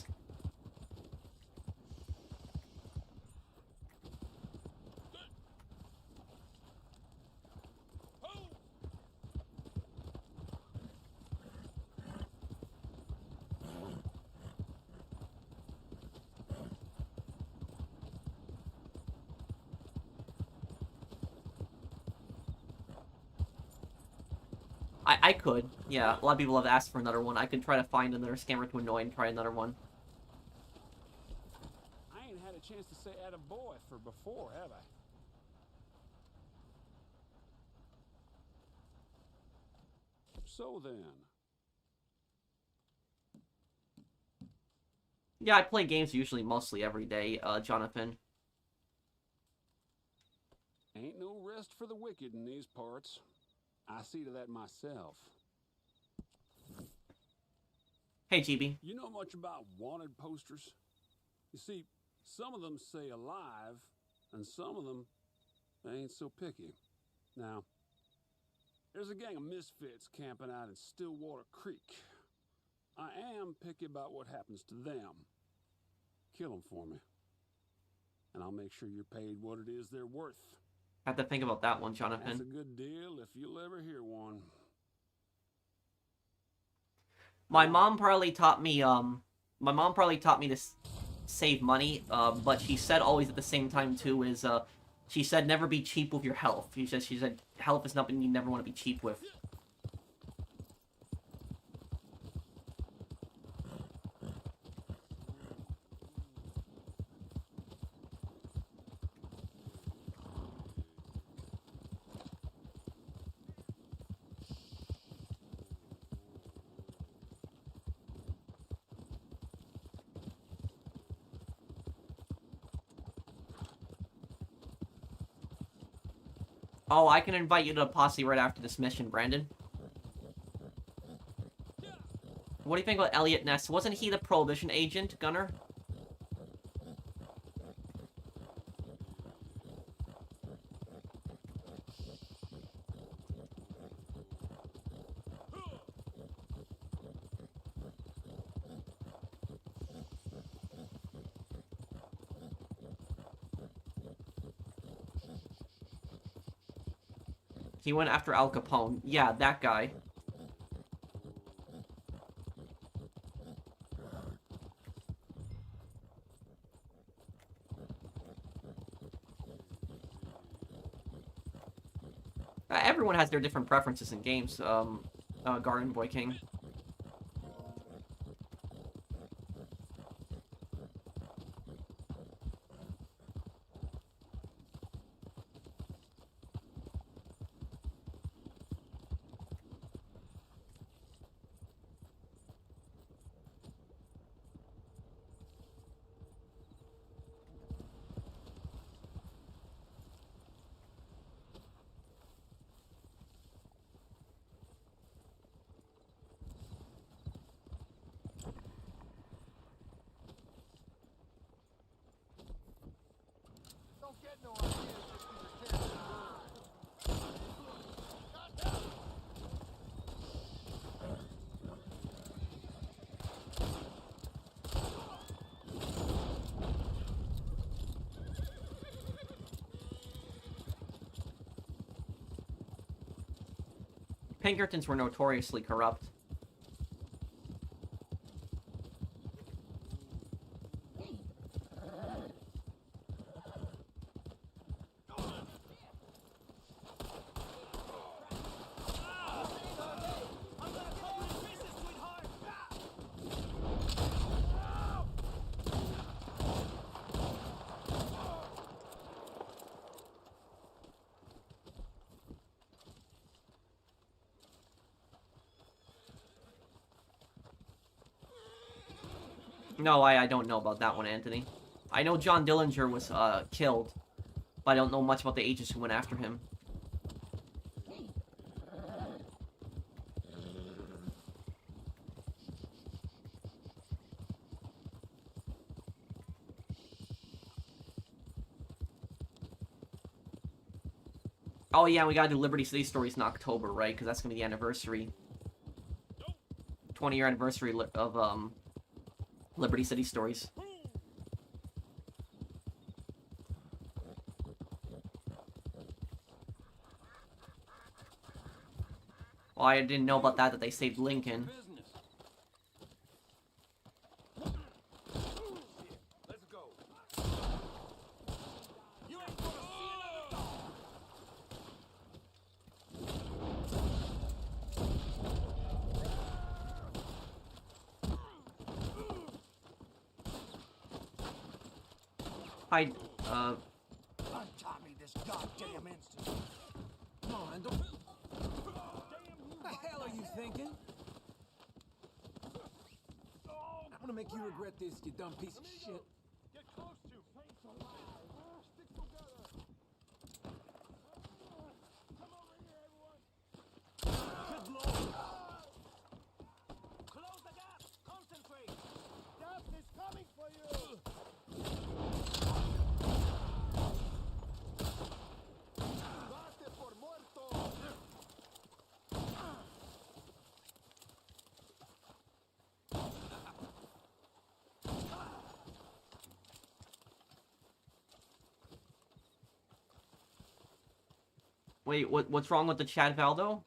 I could. Yeah, a lot of people have asked for another one. I could try to find another scammer to annoy and try another one. I ain't had a chance to say attaboy for before, have I? So then, Yeah, I play games usually mostly every day, Jonathan. ain't no rest for the wicked in these parts. I see to that myself. Hey, GB. You know much about wanted posters? You see, some of them say alive, and some of them, they ain't so picky. Now, there's a gang of misfits camping out in Stillwater Creek. I am picky about what happens to them. Kill them for me. And I'll make sure you're paid what it is they're worth. I have to think about that one, That's a Jonathan. good deal if you'll ever hear one. My mom probably taught me, to save money, but she said always at the same time, too, is, she said never be cheap with your health. She said health is something you never want to be cheap with. Oh, I can invite you to a posse right after this mission, Brandon. What do you think about Elliot Ness? Wasn't he the Prohibition agent, Gunner? He went after Al Capone. Yeah, that guy. Everyone has their different preferences in games, Garden Boy King. Don't get no ideas just 'cause you're carrying a gun. Pinkertons were notoriously corrupt. No, I don't know about that one, Anthony. I know John Dillinger was killed, but I don't know much about the agents who went after him. Oh yeah, we gotta do Liberty City Stories in October, right? Because that's gonna be the anniversary. 20-year anniversary of Liberty City Stories. Well, I didn't know about that they saved Lincoln. Business. Let's go. You ain't gonna see another dog. Hi, Untie me this goddamn instant. Come on, don't... What the hell are you thinking? I'm gonna make you regret this, you dumb piece of shit. Get close to. Fate's alive. Stick together. Come over here, everyone. Good lord. Close the gap. Concentrate. Death is coming for you! Bate por muerto! wait, what's wrong with the Chad Valdo?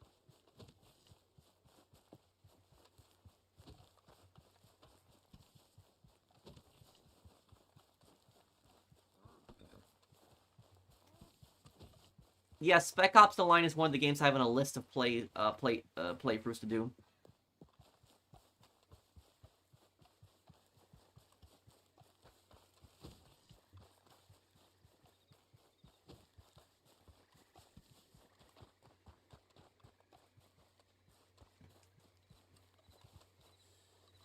Yeah, Spec Ops: The Line is one of the games I have on a list of playthroughs to do.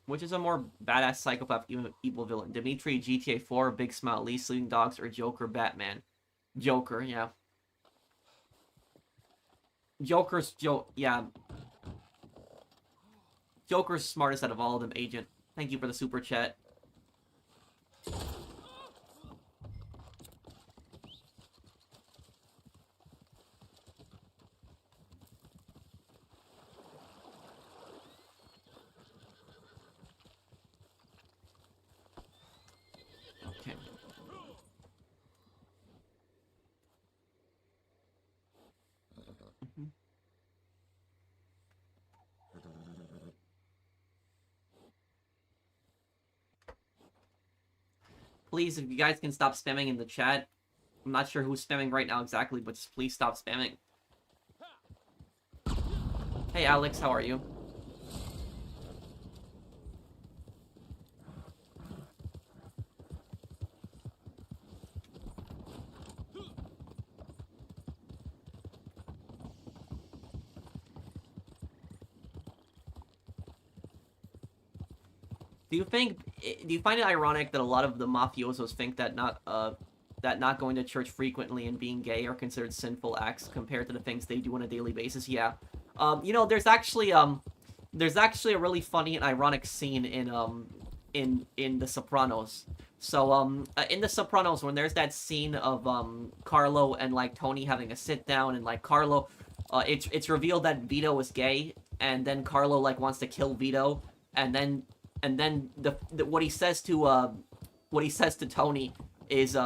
Which is a more badass psychopath evil villain? Dimitri, GTA 4, Big Smile, Lee, Sleeping Dogs, or Joker, Batman? Joker, yeah. Yeah. Joker's smartest out of all of them, Agent. Thank you for the super chat. Okay. Please, if you guys can stop spamming in the chat. I'm not sure who's spamming right now exactly, but just please stop spamming. Hey Alex, how are you? Do you find it ironic that a lot of the mafiosos think that not going to church frequently and being gay are considered sinful acts compared to the things they do on a daily basis? Yeah. You know, there's actually a really funny and ironic scene in The Sopranos. So in The Sopranos, when there's that scene of Carlo and like Tony having a sit down, and like Carlo, it's revealed that Vito is gay, and then Carlo like wants to kill Vito, and then what he says to Tony is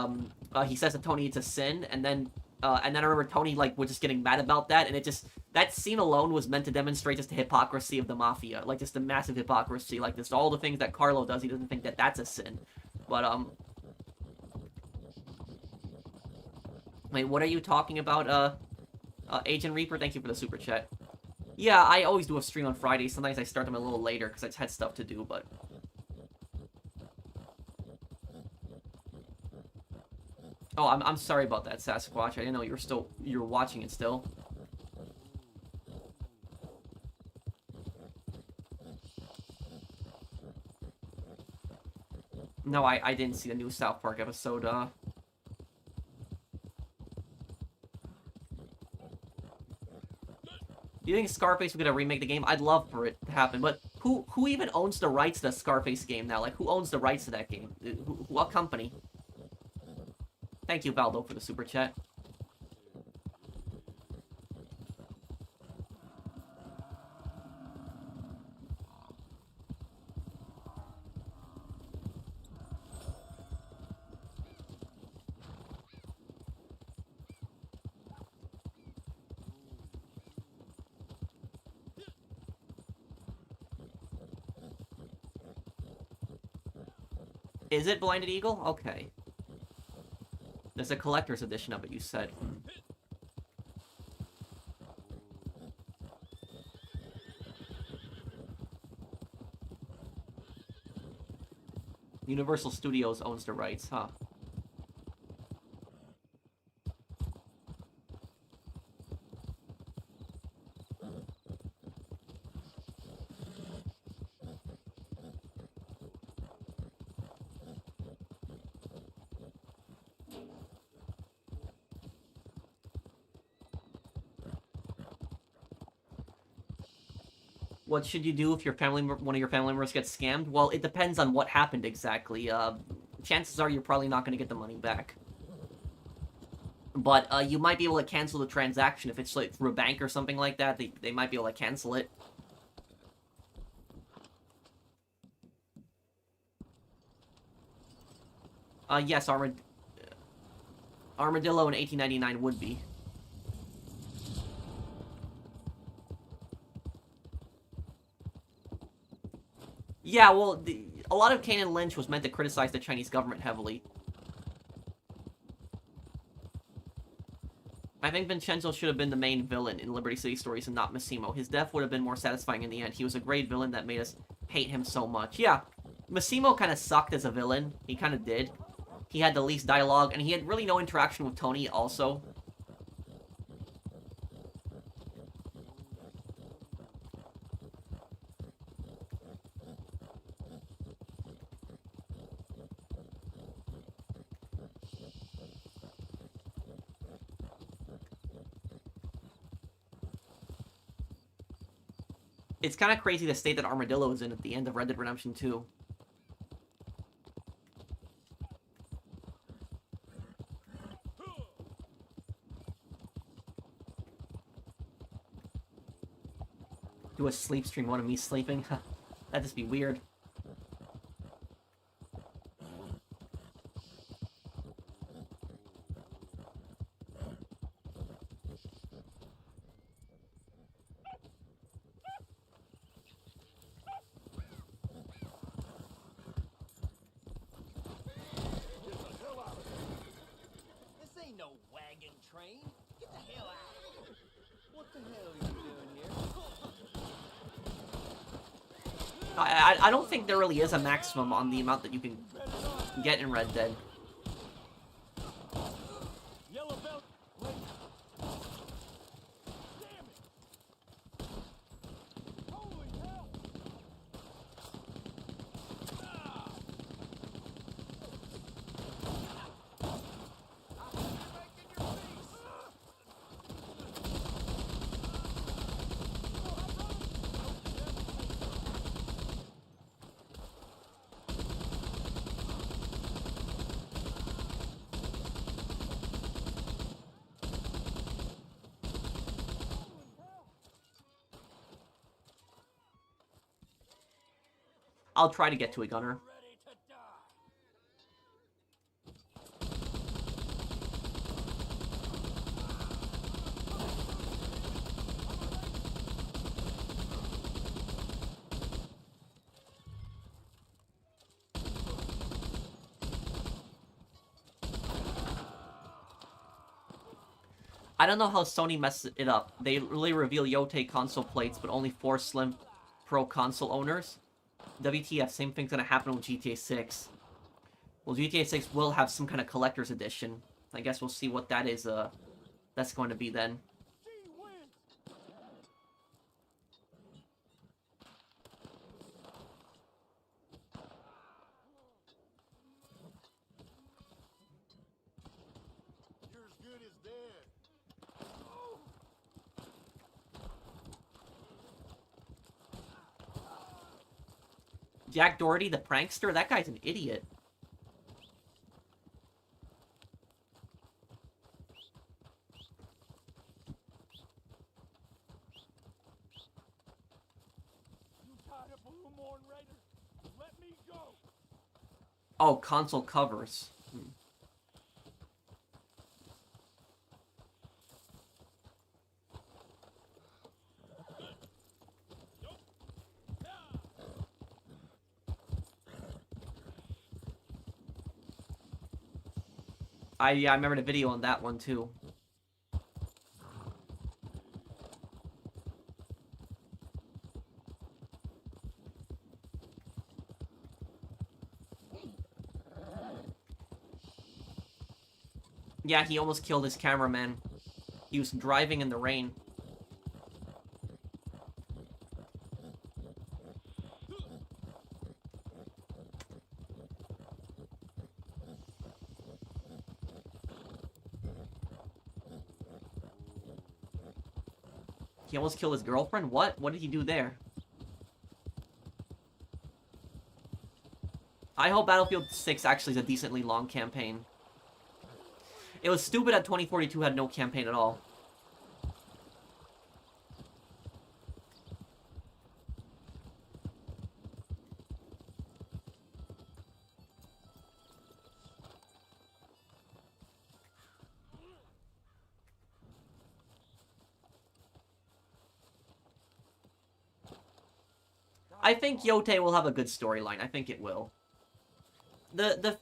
he says to Tony it's a sin, and then I remember Tony like was just getting mad about that, and that scene alone was meant to demonstrate just the hypocrisy of the mafia, like just the massive hypocrisy, like just all the things that Carlo does, he doesn't think that that's a sin. But wait, what are you talking about? Agent Reaper, thank you for the super chat. Yeah, I always do a stream on Fridays. Sometimes I start them a little later because I just had stuff to do, but... Oh, I'm sorry about that, Sasquatch. I didn't know you were watching it still. No, I didn't see the new South Park episode. Do you think Scarface will get a remake of the game? I'd love for it to happen, but who even owns the rights to the Scarface game now? Like, who owns the rights to that game? What company? Thank you, Valdo, for the super chat. Is it Blinded Eagle? Okay. There's a collector's edition of it, you said. Universal Studios owns the rights, huh? What should you do if your one of your family members gets scammed? Well, it depends on what happened exactly. Chances are you're probably not going to get the money back. But you might be able to cancel the transaction if it's like through a bank or something like that. They might be able to cancel it. Yes, Armadillo in 1899 would be. Yeah, well, a lot of Kane and Lynch was meant to criticize the Chinese government heavily. I think Vincenzo should have been the main villain in Liberty City Stories and not Massimo. His death would have been more satisfying in the end. He was a great villain that made us hate him so much. Yeah, Massimo kind of sucked as a villain. He kind of did. He had the least dialogue, and he had really no interaction with Tony also. It's kind of crazy the state that Armadillo is in at the end of Red Dead Redemption 2. Do a sleep stream, one of me sleeping? That'd just be weird. I don't think there really is a maximum on the amount that you can get in Red Dead. I'll try to get to a gunner. I don't know how Sony messed it up. They really reveal Yote console plates, but only 4 Slim Pro console owners. WTF, same thing's gonna happen with GTA 6. Well, GTA 6 will have some kind of collector's edition. I guess we'll see what that is, that's going to be then. is there. Jack Doherty, the prankster? That guy's an idiot. You tied up a little more, Raider. Let me go. Oh, console covers. Yeah, I remember the video on that one too. Yeah, he almost killed his cameraman. He was driving in the rain. He almost killed his girlfriend? What? What did he do there? I hope Battlefield 6 actually is a decently long campaign. It was stupid that 2042 had no campaign at all. I think Yote will have a good storyline. I think it will. The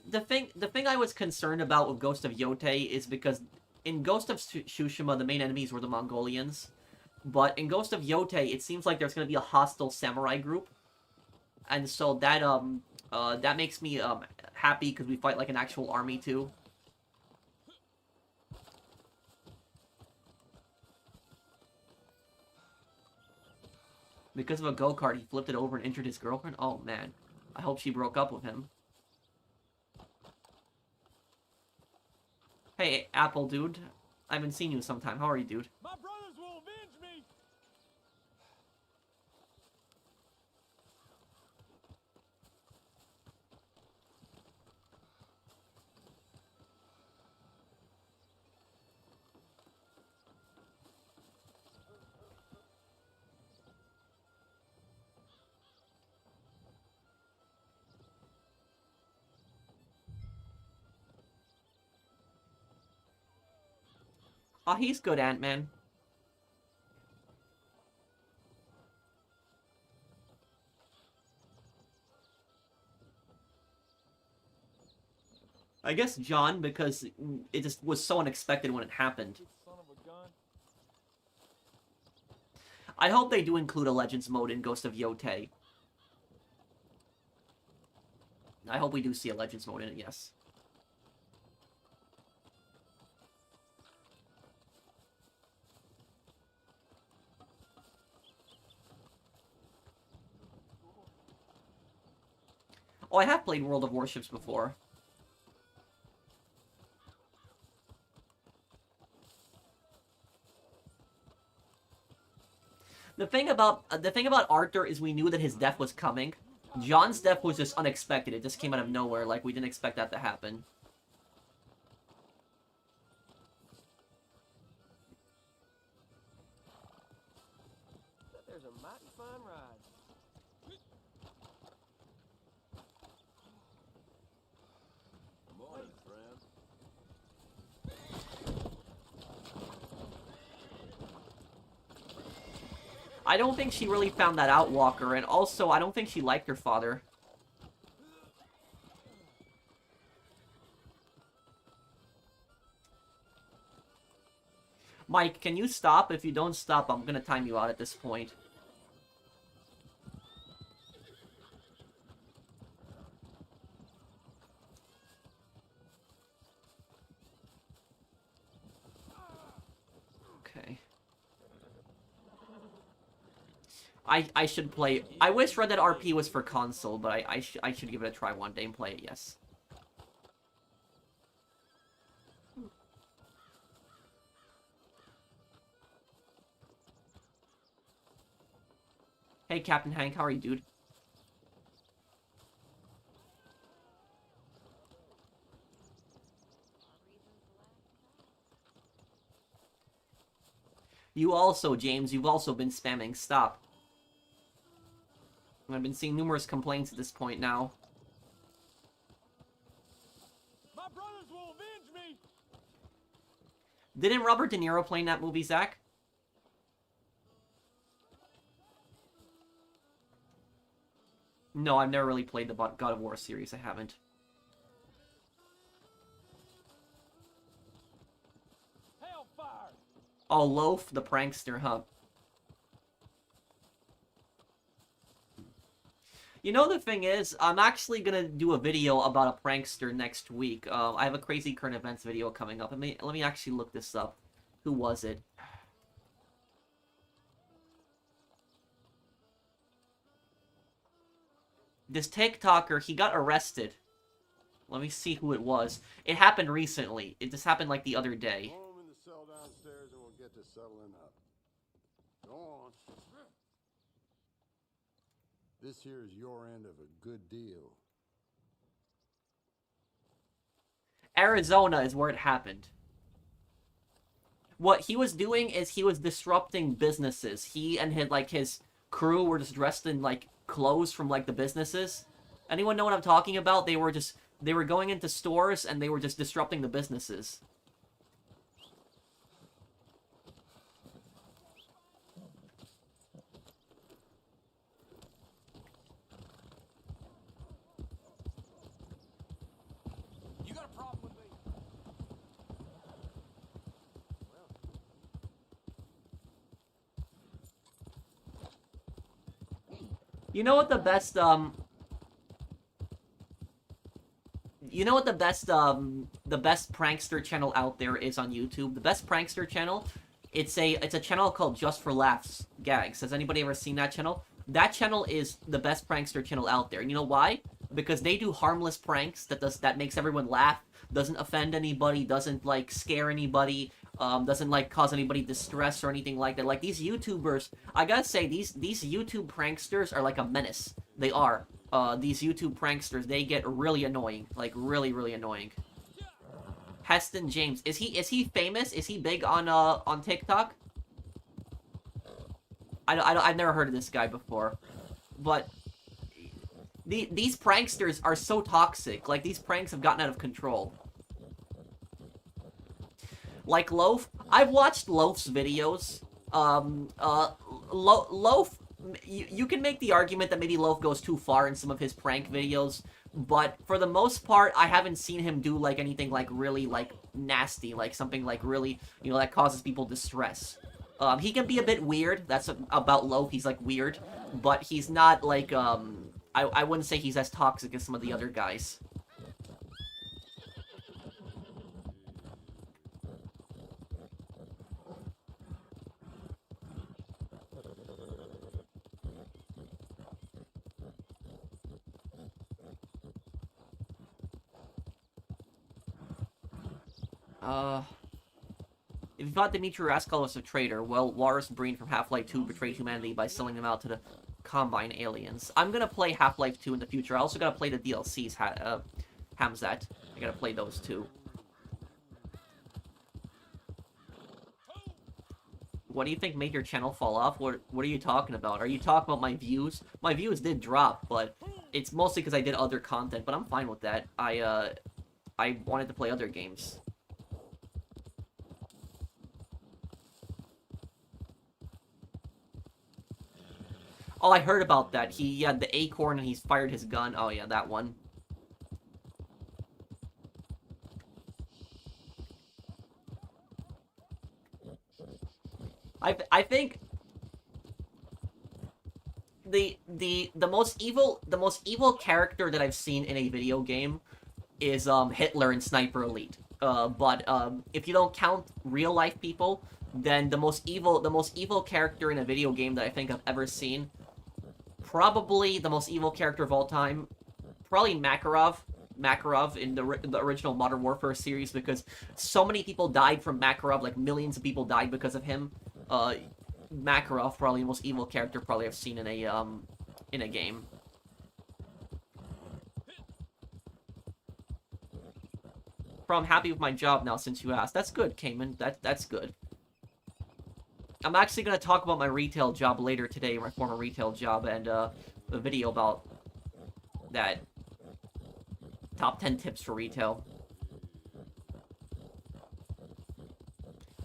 thing I was concerned about with Ghost of Yote is because in Ghost of Tsushima the main enemies were the Mongolians, but in Ghost of Yote it seems like there's going to be a hostile samurai group, and so that makes me happy because we fight like an actual army too. Because of a go-kart, he flipped it over and injured his girlfriend? Oh, man. I hope she broke up with him. Hey, Apple dude. I haven't seen you in some time. How are you, dude? My brothers will avenge me. Oh, he's good, Ant-Man. I guess John, because it just was so unexpected when it happened. Son of a gun. I hope they do include a Legends mode in Ghost of Yote. I hope we do see a Legends mode in it, yes. Oh, I have played World of Warships before. The thing about Arthur is we knew that his death was coming. John's death was just unexpected. It just came out of nowhere. Like, we didn't expect that to happen. There's a mighty fine ride. Morning, friend. I don't think she really found that out, Walker, and also, I don't think she liked her father. Mike, can you stop? If you don't stop, I'm gonna time you out at this point. Okay. I should play... I wish Red Dead RP was for console, but I should give it a try one day and play it, yes. Hey, Captain Hank, how are you, dude? You also, James, you've also been spamming. Stop. I've been seeing numerous complaints at this point now. My brothers will avenge me! Didn't Robert De Niro play in that movie, Zach? No, I've never really played the God of War series. I haven't. Hellfire! Oh, Loaf, the prankster, huh? You know, the thing is, I'm actually gonna do a video about a prankster next week. I have a crazy current events video coming up. Let me actually look this up. Who was it? This TikToker, he got arrested. Let me see who it was. It happened recently. It just happened like the other day. Throw him in the cell downstairs and we'll get to settling up. Go on. This here is your end of a good deal. Arizona is where it happened. What he was doing is he was disrupting businesses. He and his crew were just dressed in like clothes from like the businesses. Anyone know what I'm talking about? They were going into stores and they were just disrupting the businesses. You got a problem with me? You know what the best you know what the best prankster channel out there is on YouTube? The best prankster channel, it's a channel called Just for Laughs Gags. Has anybody ever seen that channel? That channel is the best prankster channel out there. And you know why? Because they do harmless pranks that makes everyone laugh, doesn't offend anybody, doesn't like scare anybody, doesn't like cause anybody distress or anything like that. Like these YouTubers, I gotta say, these YouTube pranksters are like a menace. They are. These YouTube pranksters, they get really annoying, like really, really annoying. Heston James, is he famous? Is he big on TikTok? I've never heard of this guy before, but these pranksters are so toxic. Like these pranks have gotten out of control. Like Loaf, I've watched Loaf's videos. Loaf, you can make the argument that maybe Loaf goes too far in some of his prank videos, but for the most part, I haven't seen him do like anything like really like nasty, like something like really, you know, that causes people distress. He can be a bit weird. That's about Loaf. He's like weird, but he's not like I wouldn't say he's as toxic as some of the other guys. If you thought Dmitry Raskol was a traitor, well, Walrus Breen from Half-Life 2 betrayed humanity by selling them out to the Combine aliens. I'm gonna play Half-Life 2 in the future. I also gotta play the DLCs, Hamzat. I gotta play those too. What do you think made your channel fall off? What are you talking about? Are you talking about my views? My views did drop, but it's mostly because I did other content, but I'm fine with that. I wanted to play other games. Oh, I heard about that. He had the acorn and he's fired his gun. Oh yeah, that one. I think the most evil character that I've seen in a video game is Hitler in Sniper Elite. But if you don't count real life people, then the most evil character in a video game that I think I've ever seen, probably the most evil character of all time, probably Makarov in the original Modern Warfare series, because so many people died from Makarov, like millions of people died because of him. Makarov, probably the most evil character probably I've seen in a game. Bro, I'm happy with my job now since you asked. That's good, Cayman. That's good. I'm actually gonna talk about my retail job later today, my former retail job, and a video about that. Top 10 tips for retail.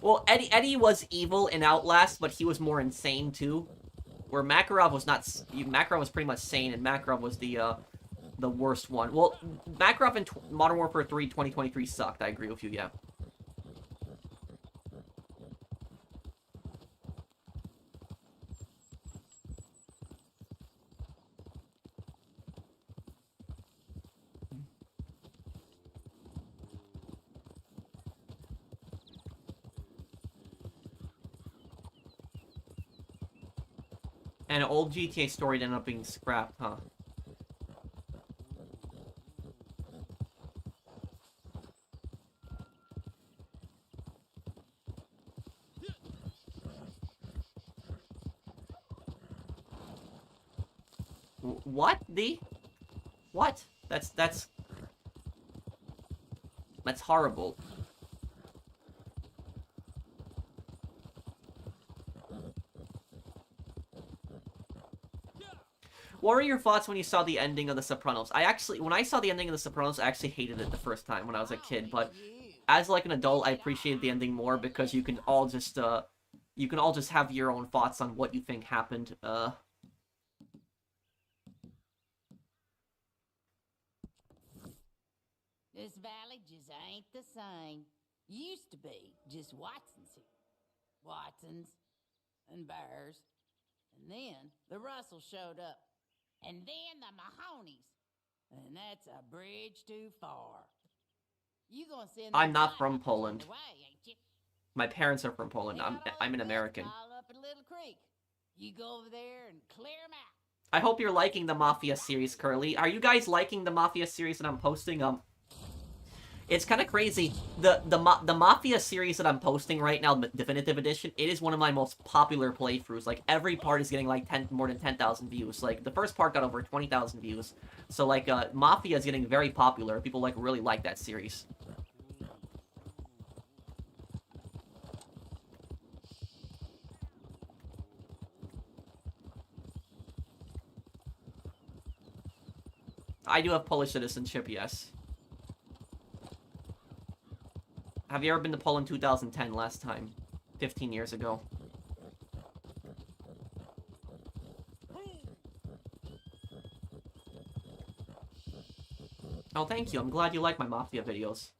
Well, Eddie was evil in Outlast, but he was more insane too. Where Makarov was not. Makarov was pretty much sane, and Makarov was the worst one. Well, Makarov in Modern Warfare 3 2023 sucked. I agree with you. Yeah. And an old GTA story ended up being scrapped, huh? What? What? That's horrible. What were your thoughts when you saw the ending of The Sopranos? When I saw the ending of The Sopranos, I actually hated it the first time when I was a kid, but as like an adult, I appreciated the ending more because you can all just have your own thoughts on what you think happened. This valley just ain't the same. Used to be just Watson's here. Watson's and Bears. And then the Russells showed up. And then the Mahonies. And that's a bridge too far. You gonna send I'm those not from lighthouse Poland. away, ain't you? My parents are from Poland. I'm an American. All up in Little Creek. You go over there and clear 'em out. I hope you're liking the Mafia series, Curly. Are you guys liking the Mafia series that I'm posting? It's kind of crazy. The Mafia series that I'm posting right now, the Definitive Edition, it is one of my most popular playthroughs. Like, every part is getting, like, more than 10,000 views. Like, the first part got over 20,000 views. So, like, Mafia is getting very popular. People, like, really like that series. I do have Polish citizenship, yes. Have you ever been to Poland 2010 last time? 15 years ago. Oh, thank you. I'm glad you like my Mafia videos.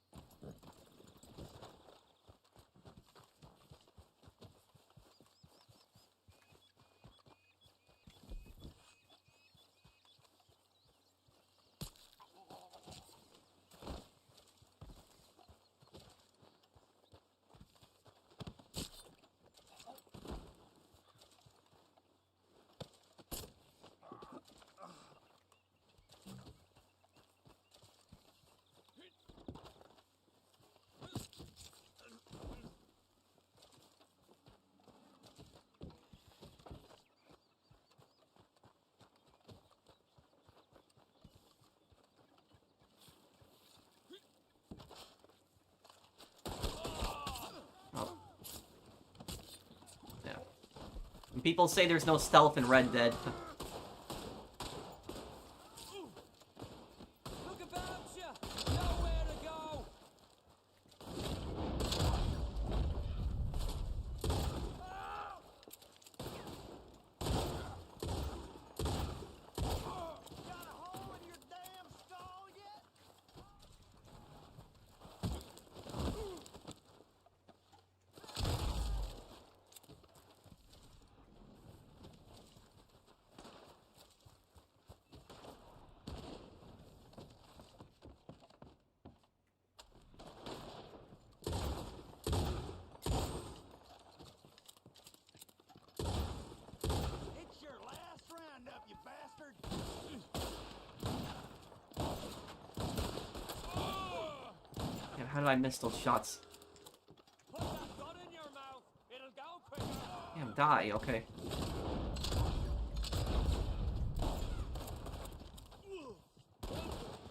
People say there's no stealth in Red Dead. Look about you! Nowhere to go! Got a hole in your damn skull yet? It's your last roundup, you bastard! Yeah, how did I miss those shots? Put that gun in your mouth! It'll go quicker! Damn, die, okay.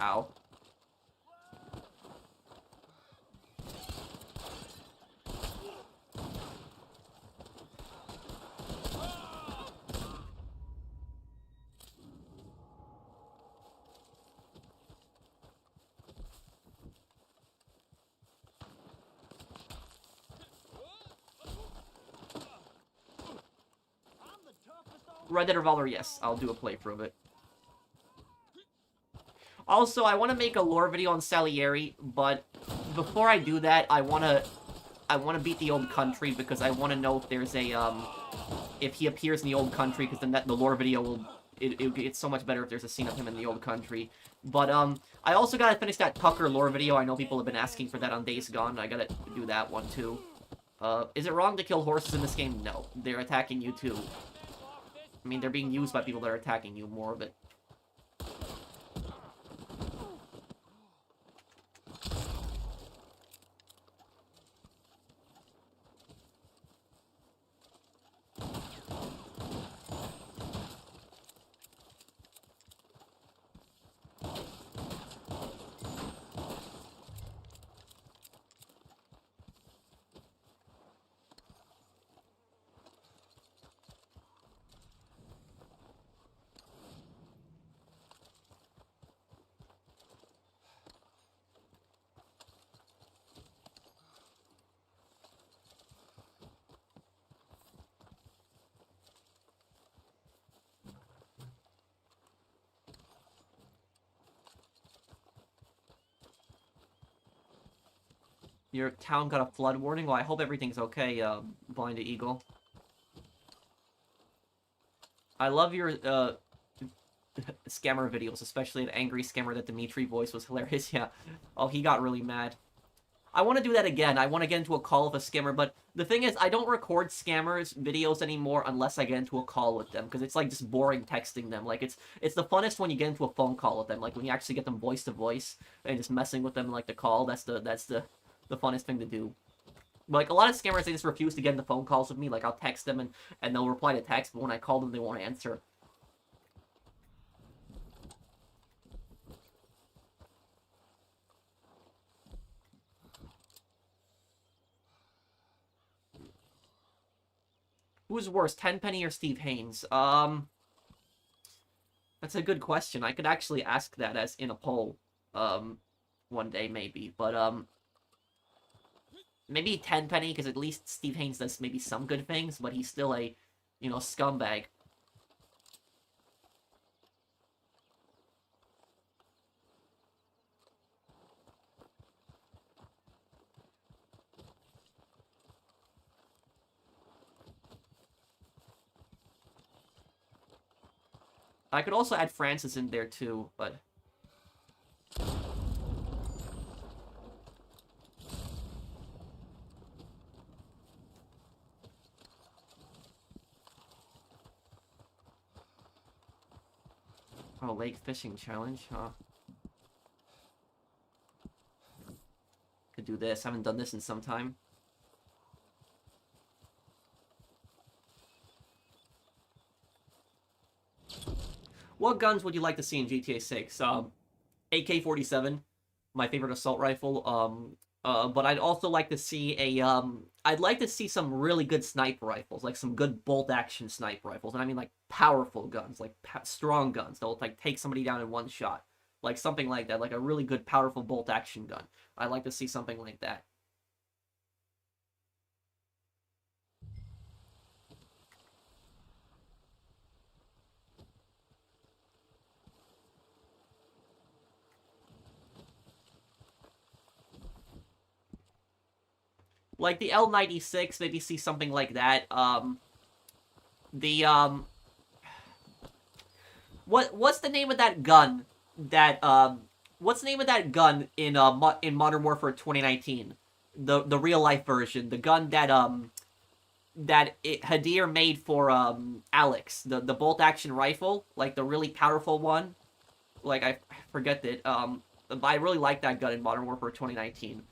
Ow. Red Dead Revolver, yes. I'll do a playthrough of it. Also, I want to make a lore video on Salieri, but before I do that, I want to beat the Old Country because I want to know if there's a, if he appears in the Old Country, because then the lore video will, it's so much better if there's a scene of him in the Old Country. But, I also gotta finish that Tucker lore video. I know people have been asking for that on Days Gone. I gotta do that one, too. Is it wrong to kill horses in this game? No. They're attacking you, too. I mean, they're being used by people that are attacking you, more of it. Your town got a flood warning? Well, I hope everything's okay, Blinded Eagle. I love your, scammer videos, especially the angry scammer that Dimitri voice was hilarious, yeah. Oh, he got really mad. I want to do that again. I want to get into a call with a scammer, but the thing is, I don't record scammers' videos anymore unless I get into a call with them, because it's, like, just boring texting them. Like, it's the funnest when you get into a phone call with them, like, when you actually get them voice-to-voice, and just messing with them, like, the call, that's the funnest thing to do. Like, a lot of scammers, they just refuse to get into phone calls with me. Like, I'll text them, and they'll reply to text, but when I call them, they won't answer. Who's worse, Tenpenny or Steve Haynes? That's a good question. I could actually ask that as in a poll, one day, maybe. But, maybe Tenpenny, because at least Steve Haynes does maybe some good things, but he's still a, you know, scumbag. I could also add Francis in there too, but... Oh, lake fishing challenge, huh? Could do this. I haven't done this in some time. What guns would you like to see in GTA 6? AK-47, my favorite assault rifle. But I'd also like to see a, I'd like to see some really good sniper rifles, like some good bolt-action sniper rifles. And I mean, like, powerful guns, like, strong guns that'll, like, take somebody down in one shot. Like, something like that, like a really good, powerful bolt-action gun. I'd like to see something like that. Like the L96, maybe see something like that. What's the name of that gun? What's the name of that gun in Modern Warfare 2019? The real life version, the gun that Hadir made for Alex, the bolt action rifle, like the really powerful one. Like I forget that. But I really like that gun in Modern Warfare 2019.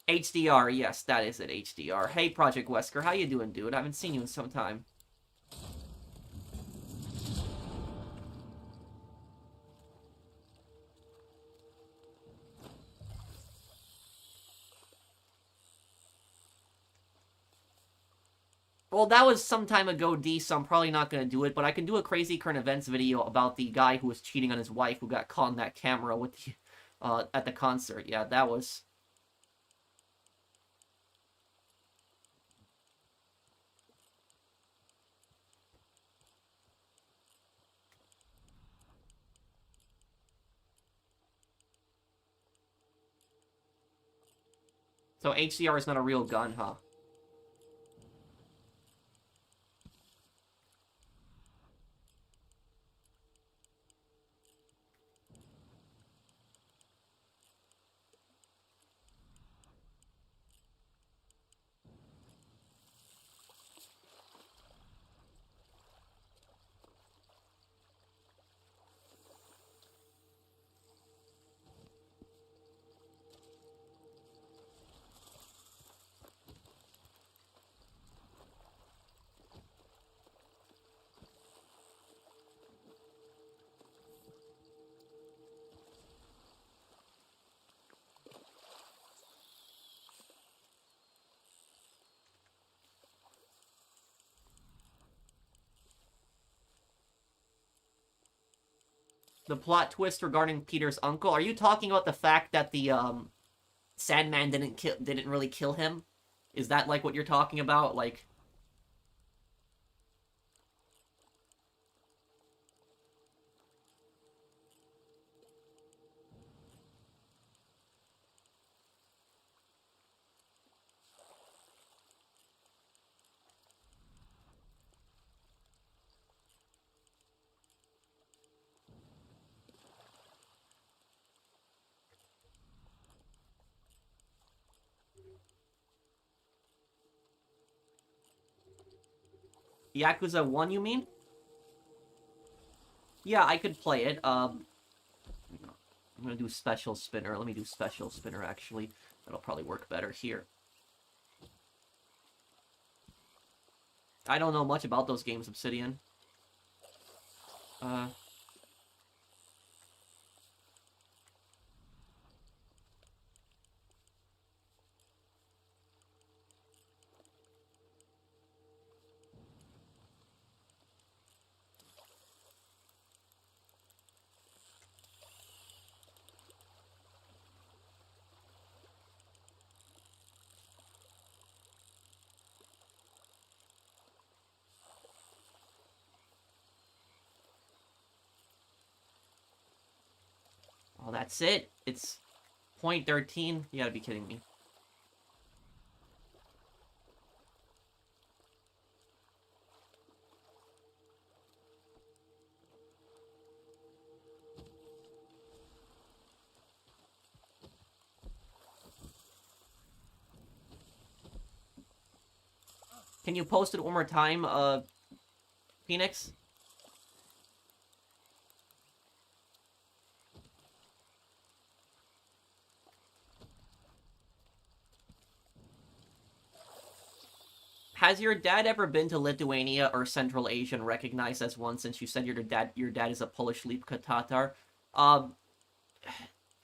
HDR, yes, that is it, HDR. Hey, Project Wesker, how you doing, dude? I haven't seen you in some time. Well, that was some time ago, D, so I'm probably not going to do it, but I can do a crazy current events video about the guy who was cheating on his wife who got caught on that camera with the, at the concert. Yeah, that was... So HDR is not a real gun, huh? The plot twist regarding Peter's uncle. Are you talking about the fact that the Sandman didn't really kill him? Is that like what you're talking about? Like, Yakuza 1, you mean? Yeah, I could play it. I'm gonna do special spinner. Let me do special spinner, actually. That'll probably work better here. I don't know much about those games, Obsidian. Oh, that's it? It's .13? You gotta be kidding me. Can you post it one more time, Phoenix? Has your dad ever been to Lithuania or Central Asia and recognized as one, since you said your dad is a Polish Lipka Tatar? I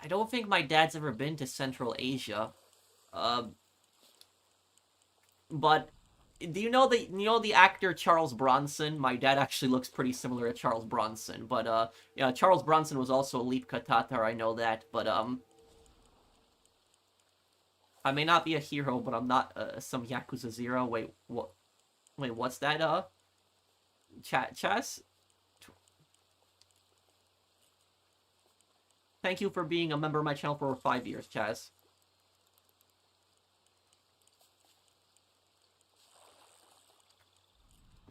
don't think my dad's ever been to Central Asia. But do you know the actor Charles Bronson? My dad actually looks pretty similar to Charles Bronson. But yeah, Charles Bronson was also a Lipka Tatar, I know that. But I may not be a hero, but I'm not some Yakuza 0. Wait, what? Wait, what's that? Chess? Thank you for being a member of my channel for over 5 years, Chaz.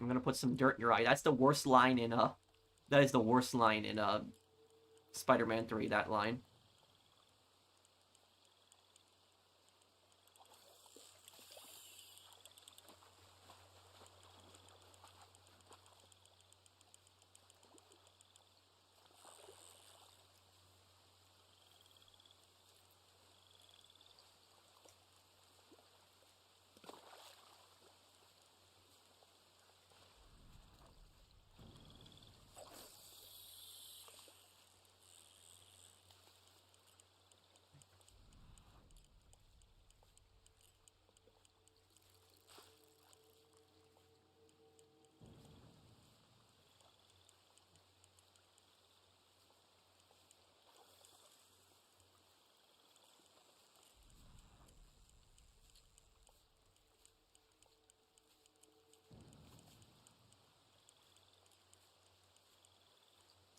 I'm gonna put some dirt in your eye. That's the worst line in, that is the worst line in, Spider-Man 3, that line.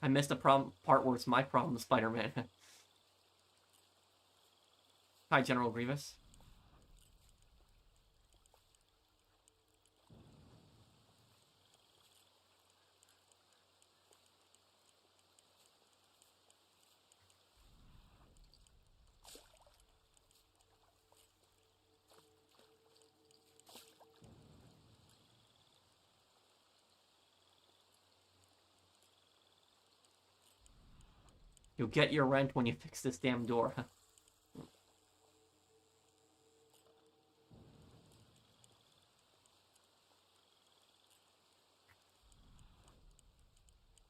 I missed the part where it's my problem, Spider-Man. Hi, General Grievous. You'll get your rent when you fix this damn door.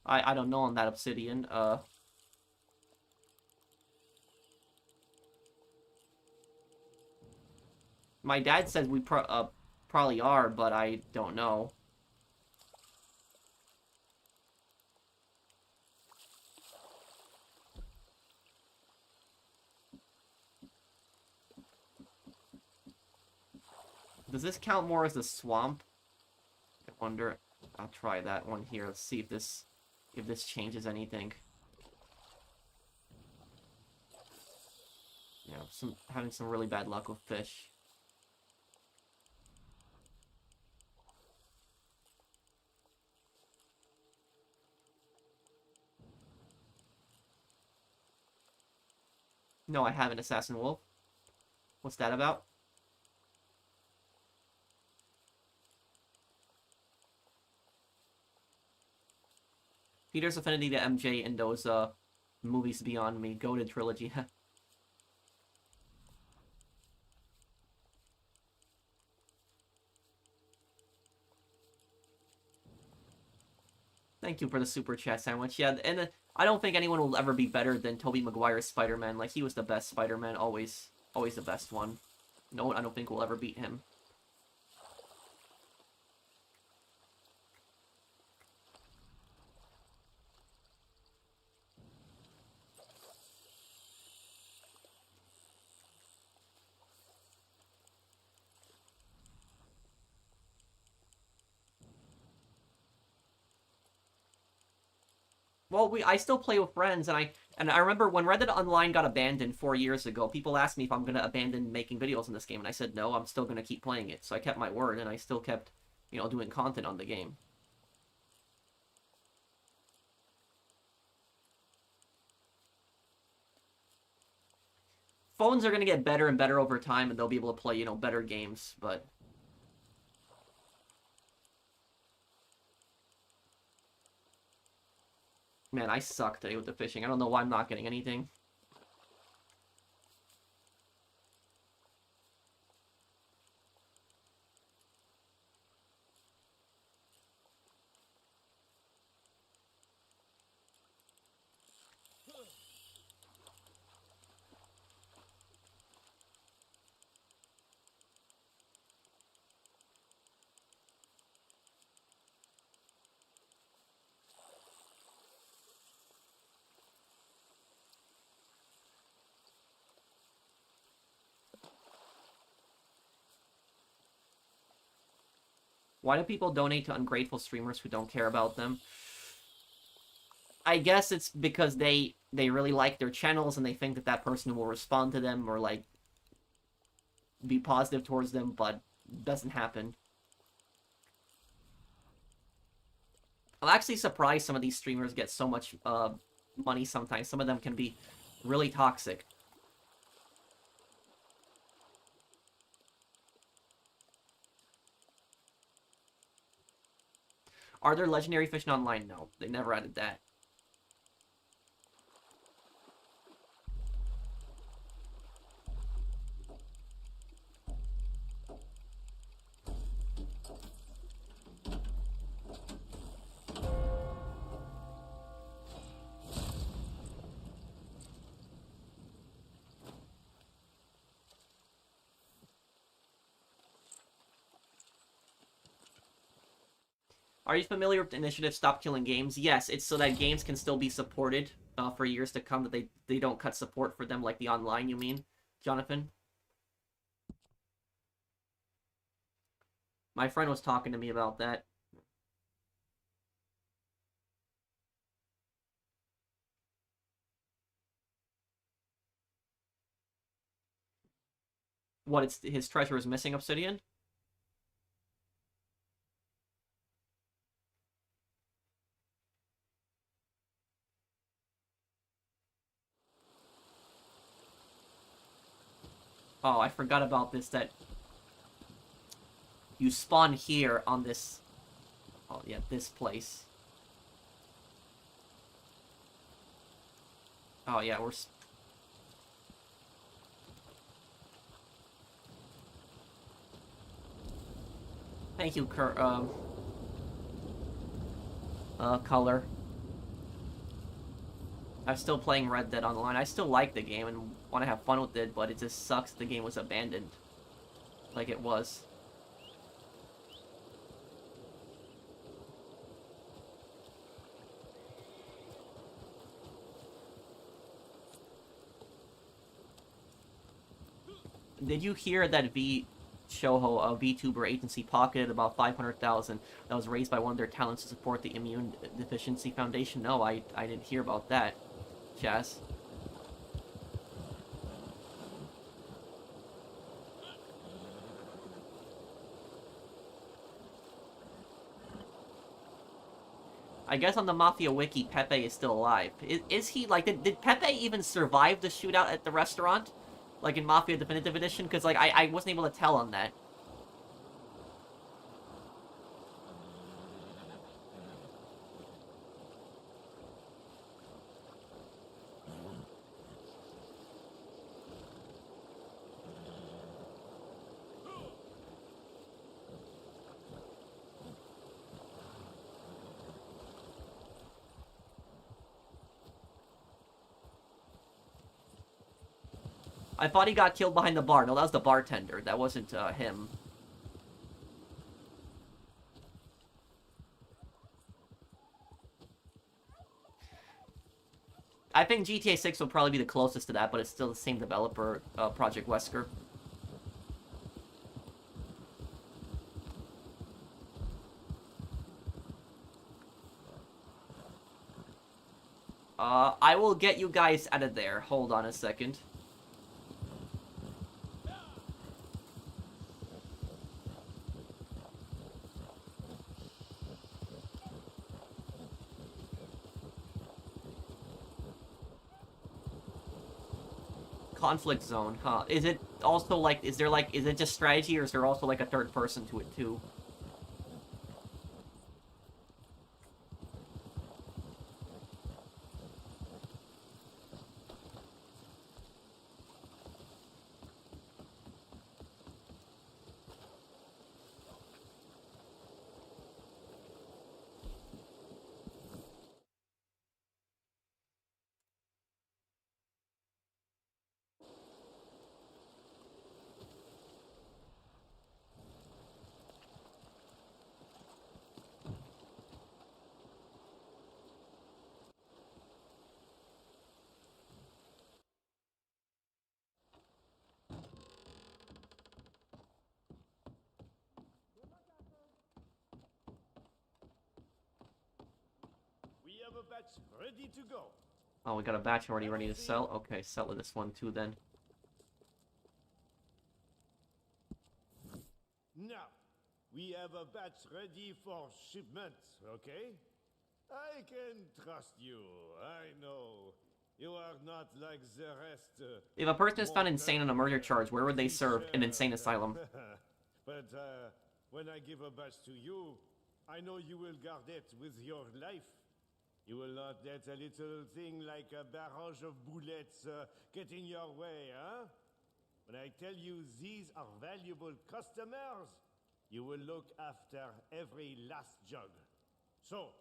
I don't know on that obsidian. My dad says we probably are, but I don't know. Does this count more as a swamp? I wonder. I'll try that one here. Let's see if this changes anything. Yeah, having some really bad luck with fish. No, I haven't, Assassin Wolf. What's that about? Peter's affinity to MJ in those movies beyond me. Goated trilogy. Thank you for the super chat sandwich. Yeah, and I don't think anyone will ever be better than Tobey Maguire's Spider-Man. Like, he was the best Spider-Man, always the best one. No one, I don't think, will ever beat him. Well, I still play with friends, and I remember when Red Dead Online got abandoned 4 years ago, people asked me if I'm gonna abandon making videos in this game, and I said no, I'm still gonna keep playing it. So I kept my word, and I still kept, doing content on the game. Phones are gonna get better and better over time, and they'll be able to play, better games, but... Man, I suck today with the fishing. I don't know why I'm not getting anything. Why do people donate to ungrateful streamers who don't care about them? I guess it's because they really like their channels and they think that that person will respond to them or, like, be positive towards them, but it doesn't happen. I'm actually surprised some of these streamers get so much money sometimes. Some of them can be really toxic. Are there legendary fishing online? No, they never added that. Are you familiar with the initiative Stop Killing Games? Yes, it's so that games can still be supported for years to come, that they don't cut support for them like the online, you mean, Jonathan? My friend was talking to me about that. What, it's his treasure is missing obsidian? Oh, I forgot about this, that you spawn here on this... Oh, yeah, this place. Oh, yeah, we're... Thank you, Color. I'm still playing Red Dead Online. I still like the game and want to have fun with it, but it just sucks the game was abandoned. Like it was. Did you hear that Shoujo, a VTuber agency, pocketed about $500,000 that was raised by one of their talents to support the Immune Deficiency Foundation? No, I didn't hear about that, Chaz. I guess on the Mafia Wiki, Pepe is still alive. Is he, like, did Pepe even survive the shootout at the restaurant? Like in Mafia Definitive Edition? Because, like, I wasn't able to tell on that. I thought he got killed behind the bar. No, that was the bartender. That wasn't him. I think GTA 6 will probably be the closest to that, but it's still the same developer, Project Wesker. I will get you guys out of there. Hold on a second. Conflict zone, huh? Is it also like, is it just strategy, or is there also like a third person to it too? We have a batch ready to go. Oh, we got a batch already ready to sell? Okay, sell this one too then. Now, we have a batch ready for shipment, okay? I can trust you, I know. You are not like the rest. If a person is found insane on a murder charge, where would they serve? An insane asylum. But when I give a batch to you, I know you will guard it with your life. You will not let a little thing like a barrage of bullets get in your way, huh? When I tell you these are valuable customers, you will look after every last jug. So,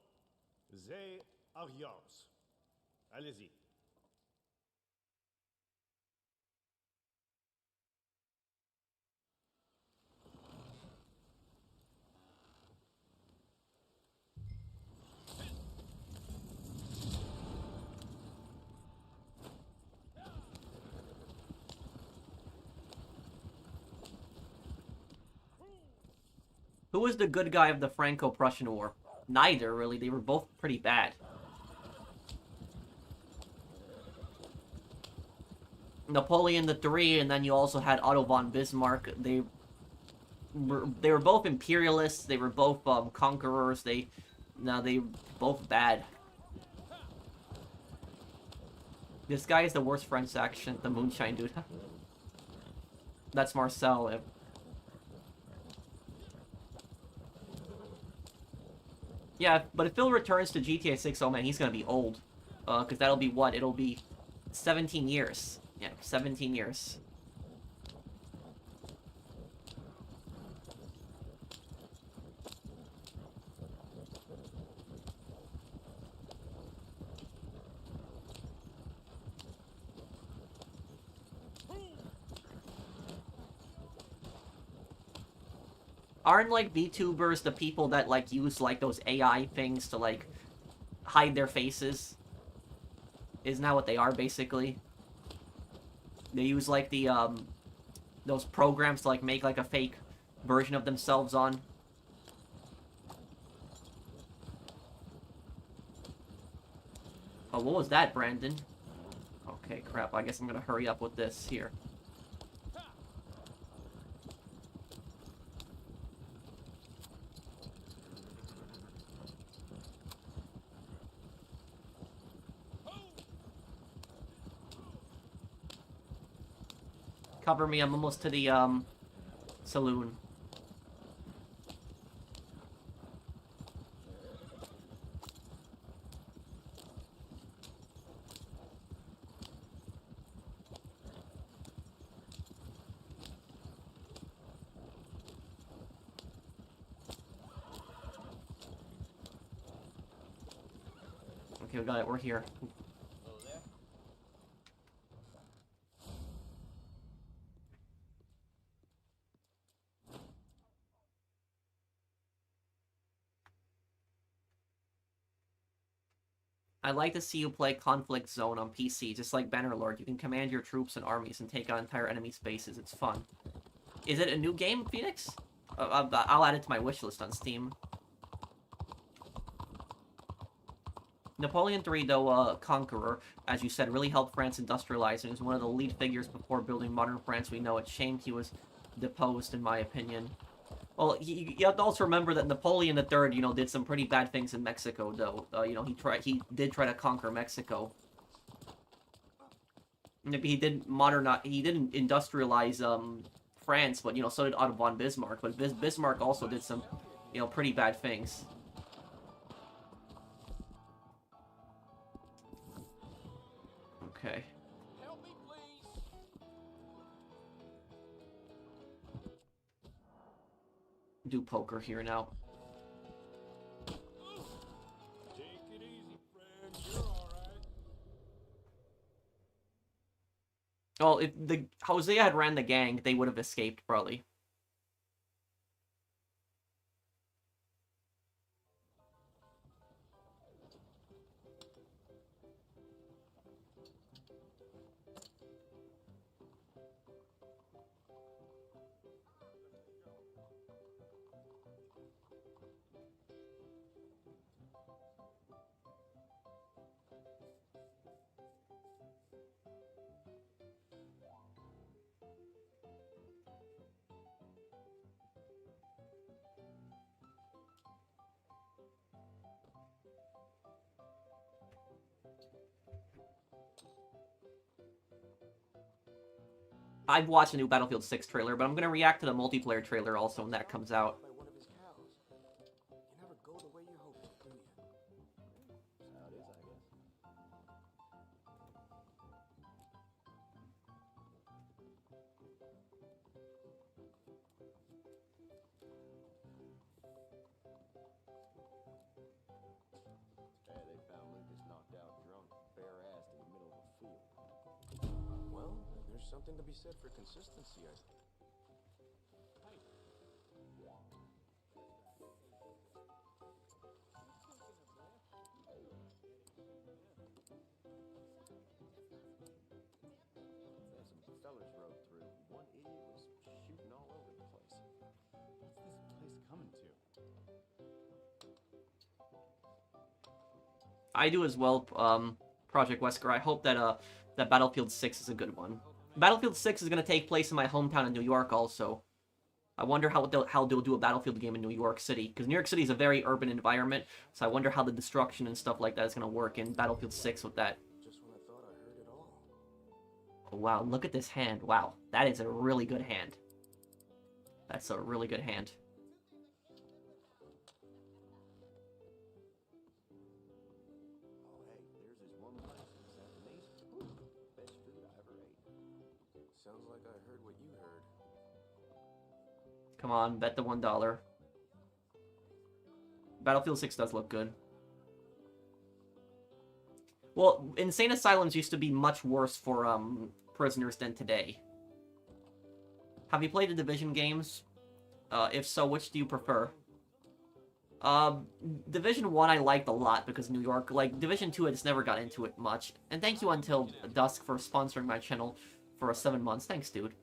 they are yours. Allez-y. Who was the good guy of the Franco-Prussian War? Neither, really. They were both pretty bad. Napoleon III, and then you also had Otto von Bismarck. They were both imperialists. They were both conquerors. They both bad. This guy is the worst French accent, the Moonshine dude. That's Marcel. Yeah, but if Phil returns to GTA 6, oh man, he's gonna be old. Because that'll be what? It'll be 17 years. Yeah, 17 years. Aren't, like, VTubers the people that, like, use, like, those AI things to, like, hide their faces? Isn't that what they are, basically? They use, like, the, those programs to, like, make, like, a fake version of themselves on. Oh, what was that, Brandon? Okay, crap, I guess I'm gonna hurry up with this here. Cover me, I'm almost to the, saloon. Okay, we got it, we're here. I'd like to see you play Conflict Zone on PC, just like Bannerlord. You can command your troops and armies and take on entire enemy spaces. It's fun. Is it a new game, Phoenix? I'll add it to my wishlist on Steam. Napoleon III, though, conqueror, as you said, really helped France industrialize, and he was one of the lead figures before building modern France we know. It's shame he was deposed, in my opinion. Well, you have to also remember that Napoleon III, you know, did some pretty bad things in Mexico, though. You know, he did try to conquer Mexico. Maybe he didn't industrialize, France, but, you know, so did Otto von Bismarck. But Bismarck also did some, you know, pretty bad things. Okay. Help me, please. Do poker here now. Take it easy, friend. You're all right. Well, if the Hosea had ran the gang, they would have escaped, probably. I've watched the new Battlefield 6 trailer, but I'm gonna react to the multiplayer trailer also when that comes out. By one of his cows. You never go the way you hoped, do you? That's how it is, I guess. Hey, they found Lucas knocked out drunk, bare-assed in the middle of a field. Well, there's something to be said for consistency, I think. Some fellas rode through. One idiot was shooting all over the place. What's this place coming to? I do as well, Project Wesker. I hope that that Battlefield 6 is a good one. Battlefield 6 is going to take place in my hometown in New York also. I wonder how they'll do a Battlefield game in New York City, because New York City is a very urban environment, so I wonder how the destruction and stuff like that is going to work in Battlefield 6 with that. Just when I thought I heard it all. Oh, wow, look at this hand. Wow, that is a really good hand. That's a really good hand. Oh, hey, there's this one place that's amazing. Ooh, best food I ever ate. Sounds like I heard what you heard. Come on, bet the $1. Battlefield 6 does look good. Well, insane asylums used to be much worse for prisoners than today. Have you played the Division games? If so, which do you prefer? Division 1 I liked a lot because New York. Like, Division 2 I just never got into it much. And thank you Until Dusk for sponsoring my channel for 7 months. Thanks, dude.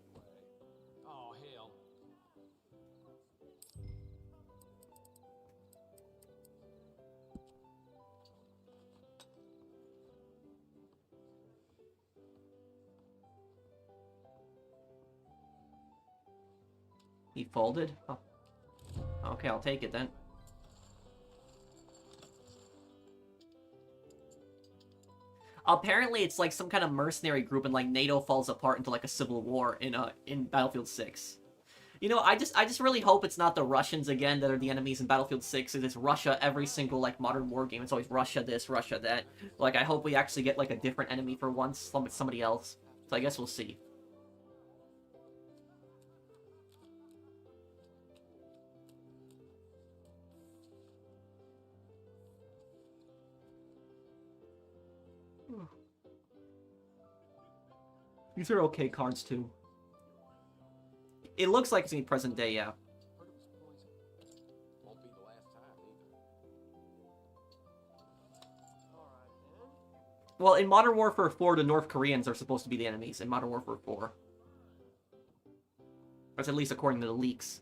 Oh, hell. He folded? Oh. Okay, I'll take it then. Apparently, it's like some kind of mercenary group, and like NATO falls apart into like a civil war in Battlefield 6. You know, I just really hope it's not the Russians again that are the enemies in Battlefield 6. It's Russia every single like modern war game. It's always Russia this, Russia that. Like, I hope we actually get like a different enemy for once, somebody else. So I guess we'll see. These are okay cards, too. It looks like it's gonna be present day, yeah. Heard it was poison. Won't be the last time either. Well, in Modern Warfare 4, the North Koreans are supposed to be the enemies in Modern Warfare 4. That's at least according to the leaks.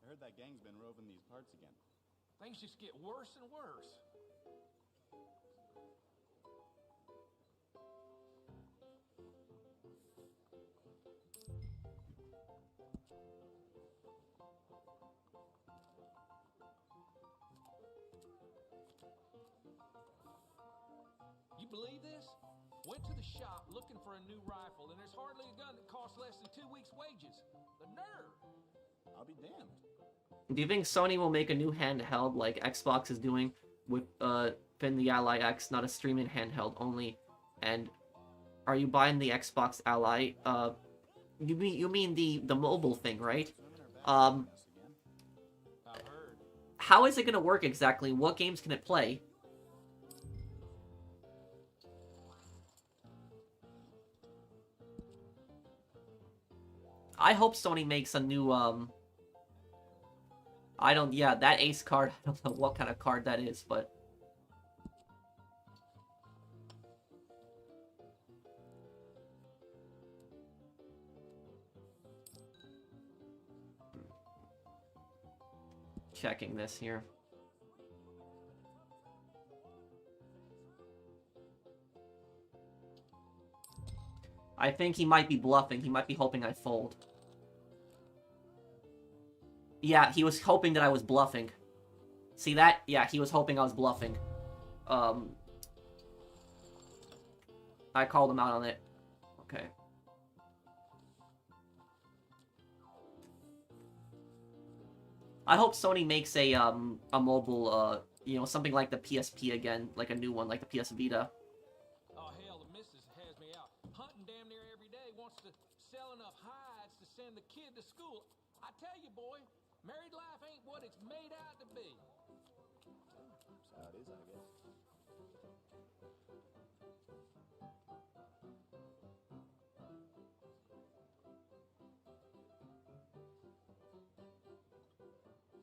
I heard that gang's been roving these parts again. Things just get worse and worse. You believe this? Went to the shop looking for a new rifle, and there's hardly a gun that costs less than 2 weeks' wages. The nerve! I'll be damned. Do you think Sony will make a new handheld like Xbox is doing with Finn the Ally X, not a streaming handheld only? And are you buying the Xbox Ally? You mean the mobile thing, right? I've heard. How is it gonna work exactly? What games can it play? I hope Sony makes a new, yeah, that ace card, I don't know what kind of card that is, but... Checking this here. I think he might be bluffing. He might be hoping I fold. Yeah, he was hoping that I was bluffing. See that? Yeah, he was hoping I was bluffing. I called him out on it. Okay. I hope Sony makes a mobile, you know, something like the PSP again, like a new one, like the PS Vita. Oh, hell, the missus has me out. Hunting damn near every day, wants to sell enough hides to send the kid to school. I tell you, boy, married life ain't what it's made out to be. That's how it is, I guess.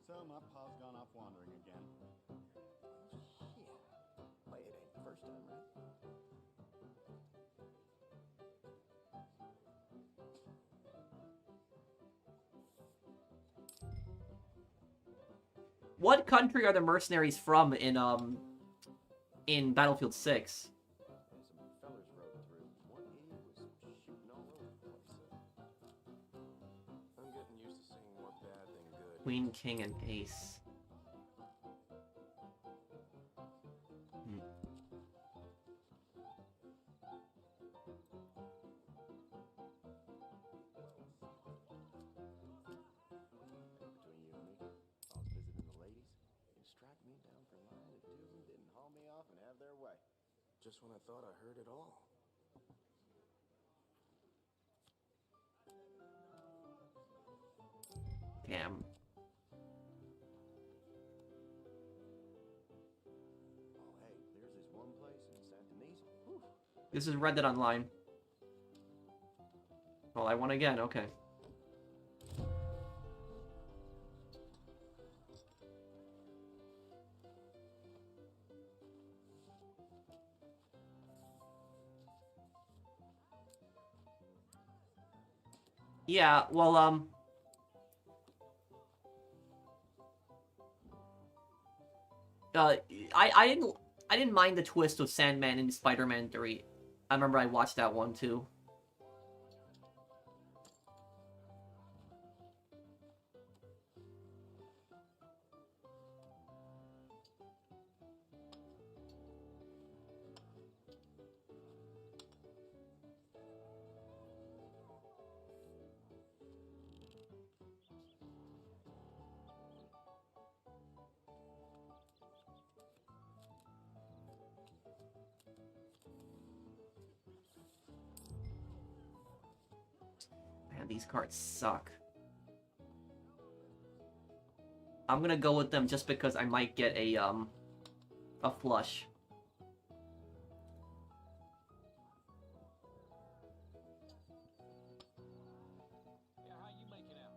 So my pa's gone off wandering again. Shit. Wait, it ain't the first time, right? What country are the mercenaries from in Battlefield 6? Queen, king, and ace. Between you and me, I was visiting the ladies. You strike me down for lying to two of them, didn't haul me off and have their way. Just when I thought I heard it all. Damn. Oh, hey, there's this one place in Saint Denis. Whew. This is Red Dead Online. Well, I won again, okay. Yeah, well, I didn't mind the twist of Sandman in Spider-Man 3. I remember I watched that one too. Man, these cards suck. I'm gonna go with them just because I might get a flush. Yeah, how you making out?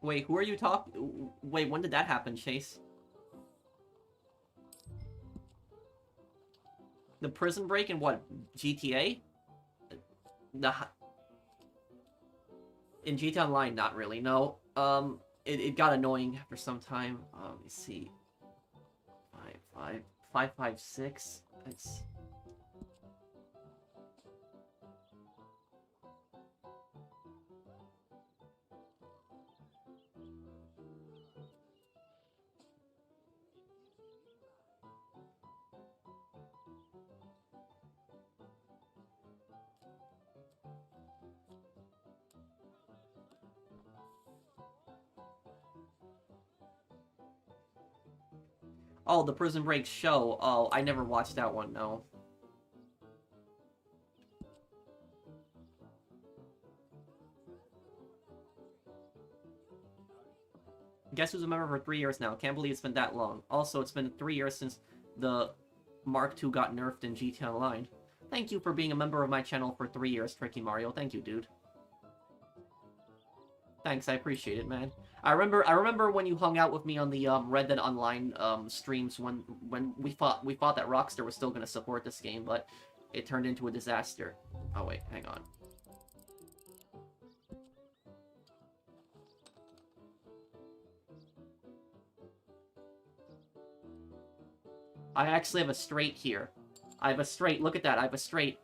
Wait, who are you talking? Wait, when did that happen, Chase? The prison break in what? GTA? In GTA Online, not really. No. It got annoying after some time. Let me see. 556. It's. Oh, the Prison Break show. Oh, I never watched that one, no. Guess who's a member for 3 years now? Can't believe it's been that long. Also, it's been 3 years since the Mark II got nerfed in GTA Online. Thank you for being a member of my channel for 3 years, Tricky Mario. Thank you, dude. Thanks, I appreciate it, man. I remember when you hung out with me on the Red Dead Online streams when we thought that Rockstar was still gonna support this game, but it turned into a disaster. Oh wait, hang on. I actually have a straight here. I have a straight. Look at that. I have a straight.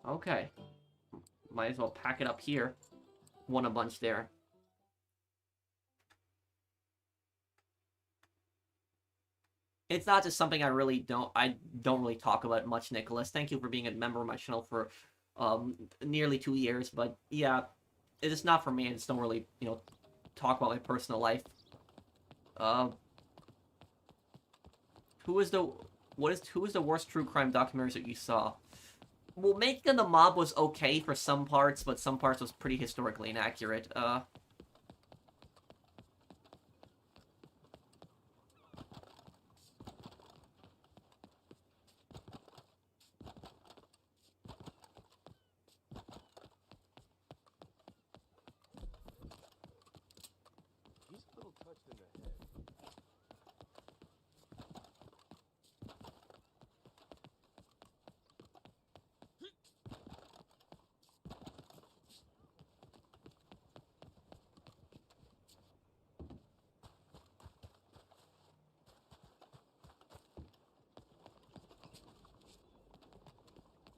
Okay. Might as well pack it up here. Won a bunch there. It's not just something I don't really talk about much, Nicholas. Thank you for being a member of my channel for nearly 2 years, but yeah, it is not for me. I just don't really, talk about my personal life. Who is the worst true crime documentaries that you saw? Well, Making the Mob was okay for some parts, but some parts was pretty historically inaccurate. in the head.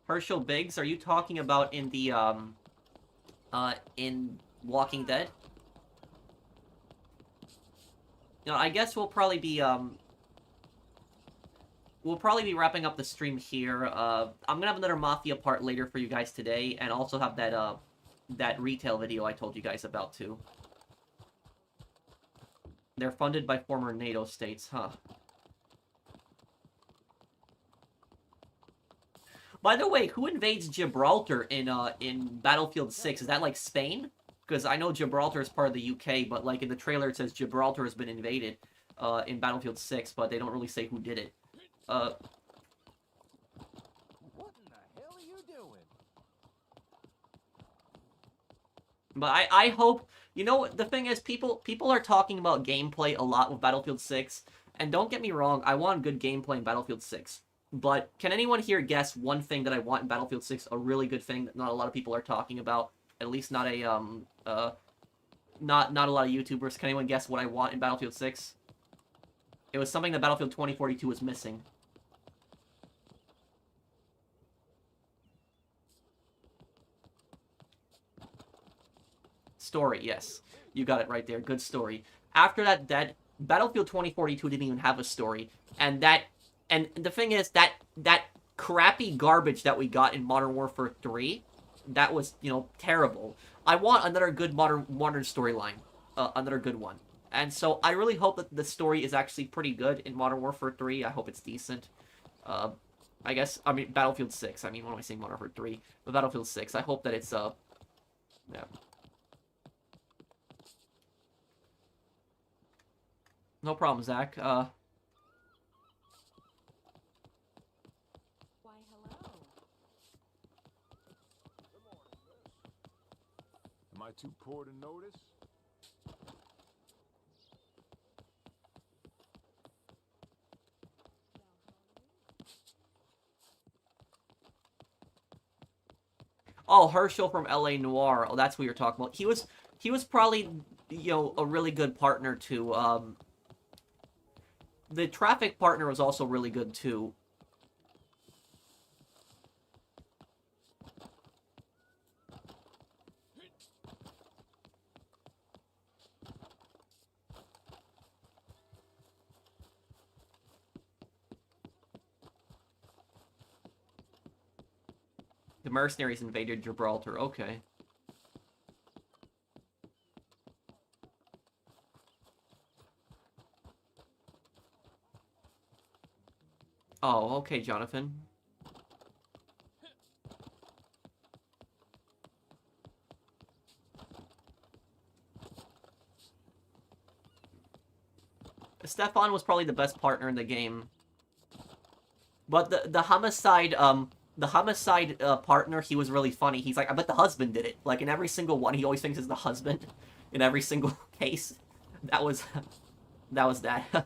Herschel Biggs, are you talking about in the, in Walking Dead? You know, I guess we'll probably be wrapping up the stream here. I'm gonna have another Mafia part later for you guys today, and also have that, that retail video I told you guys about, too. They're funded by former NATO states, huh? By the way, who invades Gibraltar in Battlefield 6? Is that, like, Spain? Because I know Gibraltar is part of the UK, but, like, in the trailer it says Gibraltar has been invaded in Battlefield 6, but they don't really say who did it. What in the hell are you doing? But I hope... You know, the thing is, people are talking about gameplay a lot with Battlefield 6, and don't get me wrong, I want good gameplay in Battlefield 6. But can anyone here guess one thing that I want in Battlefield 6, a really good thing that not a lot of people are talking about? At least not a, not a lot of YouTubers. Can anyone guess what I want in Battlefield 6? It was something that Battlefield 2042 was missing. Story, yes. You got it right there. Good story. After that, Battlefield 2042 didn't even have a story. And the thing is, that crappy garbage that we got in Modern Warfare 3, that was, you know, terrible. I want another good modern storyline. Another good one. And so I really hope that the story is actually pretty good in Modern Warfare 3. I hope it's decent. I mean, Battlefield 6. I mean, what am I saying, Modern Warfare 3? But Battlefield 6. I hope that it's, yeah. No problem, Zach. Why, hello. Am I too poor to notice? Oh, Herschel from LA Noire. Oh, that's what you're talking about. He was probably, you know, a really good partner to, the Traffic partner was also really good, too. The mercenaries invaded Gibraltar. Okay. Oh, okay, Jonathan. Stefan was probably the best partner in the game. But the homicide, partner, he was really funny. He's like, I bet the husband did it. Like, in every single one, he always thinks it's the husband. In every single case. That was that.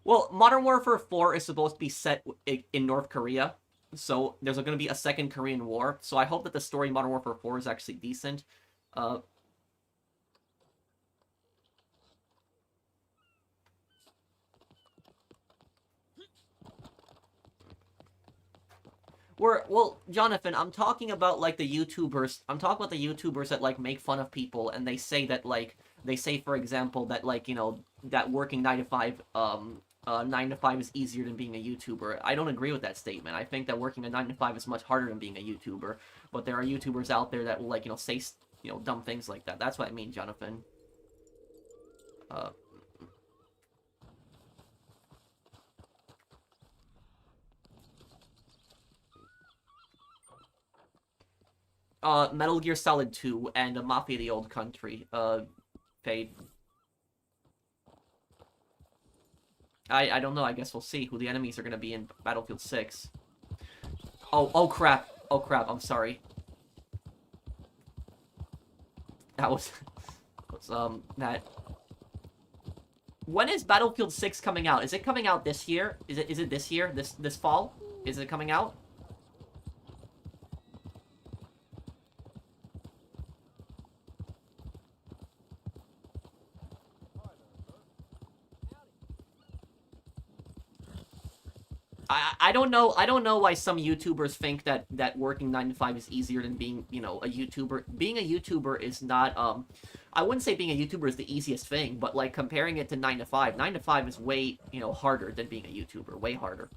Well, Modern Warfare 4 is supposed to be set in North Korea, so there's going to be a second Korean War, so I hope that the story in Modern Warfare 4 is actually decent. Well, Jonathan, I'm talking about, like, the YouTubers. I'm talking about the YouTubers that, like, make fun of people, and they say that, like, for example, that, like, you know, that working 9 to 5, 9 to 5 is easier than being a YouTuber. I don't agree with that statement. I think that working a 9 to 5 is much harder than being a YouTuber. But there are YouTubers out there that will, like, you know, say, you know, dumb things like that. That's what I mean, Jonathan. Metal Gear Solid 2 and Mafia: The Old Country. Fade. I don't know. I guess we'll see who the enemies are gonna be in Battlefield 6. Oh crap. Oh crap. I'm sorry. That was that. When is Battlefield 6 coming out? Is it coming out this year? Is it this year? This fall? Is it coming out? I don't know. I don't know why some YouTubers think that working 9 to 5 is easier than being, you know, a YouTuber. Being a YouTuber is not I wouldn't say being a YouTuber is the easiest thing, but like comparing it to 9 to 5, 9 to 5 is way, you know, harder than being a YouTuber, way harder.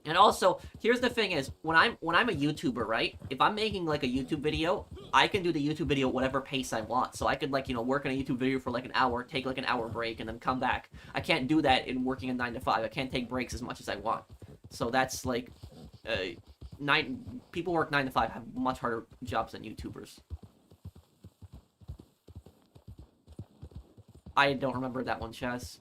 And also, here's the thing is, when I'm a YouTuber, right? If I'm making like a YouTube video, I can do the YouTube video at whatever pace I want. So I could like, you know, work on a YouTube video for like an hour, take like an hour break, and then come back. I can't do that in working a 9 to 5. I can't take breaks as much as I want. So that's like, people work 9 to 5 have much harder jobs than YouTubers. I don't remember that one, Chaz.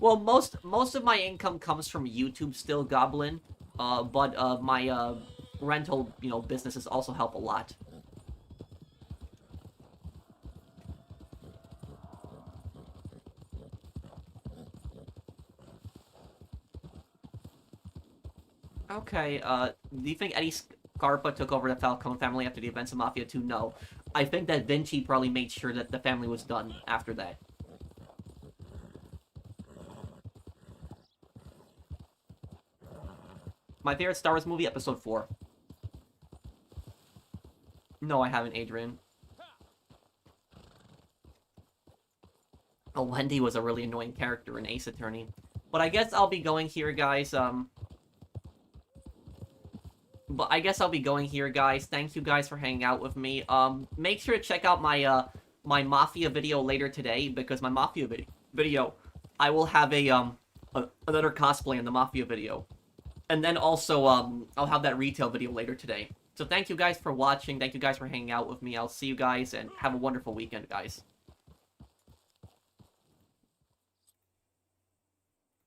Well, most of my income comes from YouTube still, Goblin. But my rental, you know, businesses also help a lot. Okay, do you think Eddie Scarpa took over the Falcone family after the events of Mafia 2? No. I think that Vinci probably made sure that the family was done after that. My favorite Star Wars movie, Episode 4. No, I haven't, Adrian. Oh, Wendy was a really annoying character in Ace Attorney. But I guess I'll be going here, guys. Thank you guys for hanging out with me. Make sure to check out my my Mafia video later today, because my Mafia video, I will have another cosplay in the Mafia video. And then also, I'll have that retail video later today. So thank you guys for watching. Thank you guys for hanging out with me. I'll see you guys, and have a wonderful weekend, guys.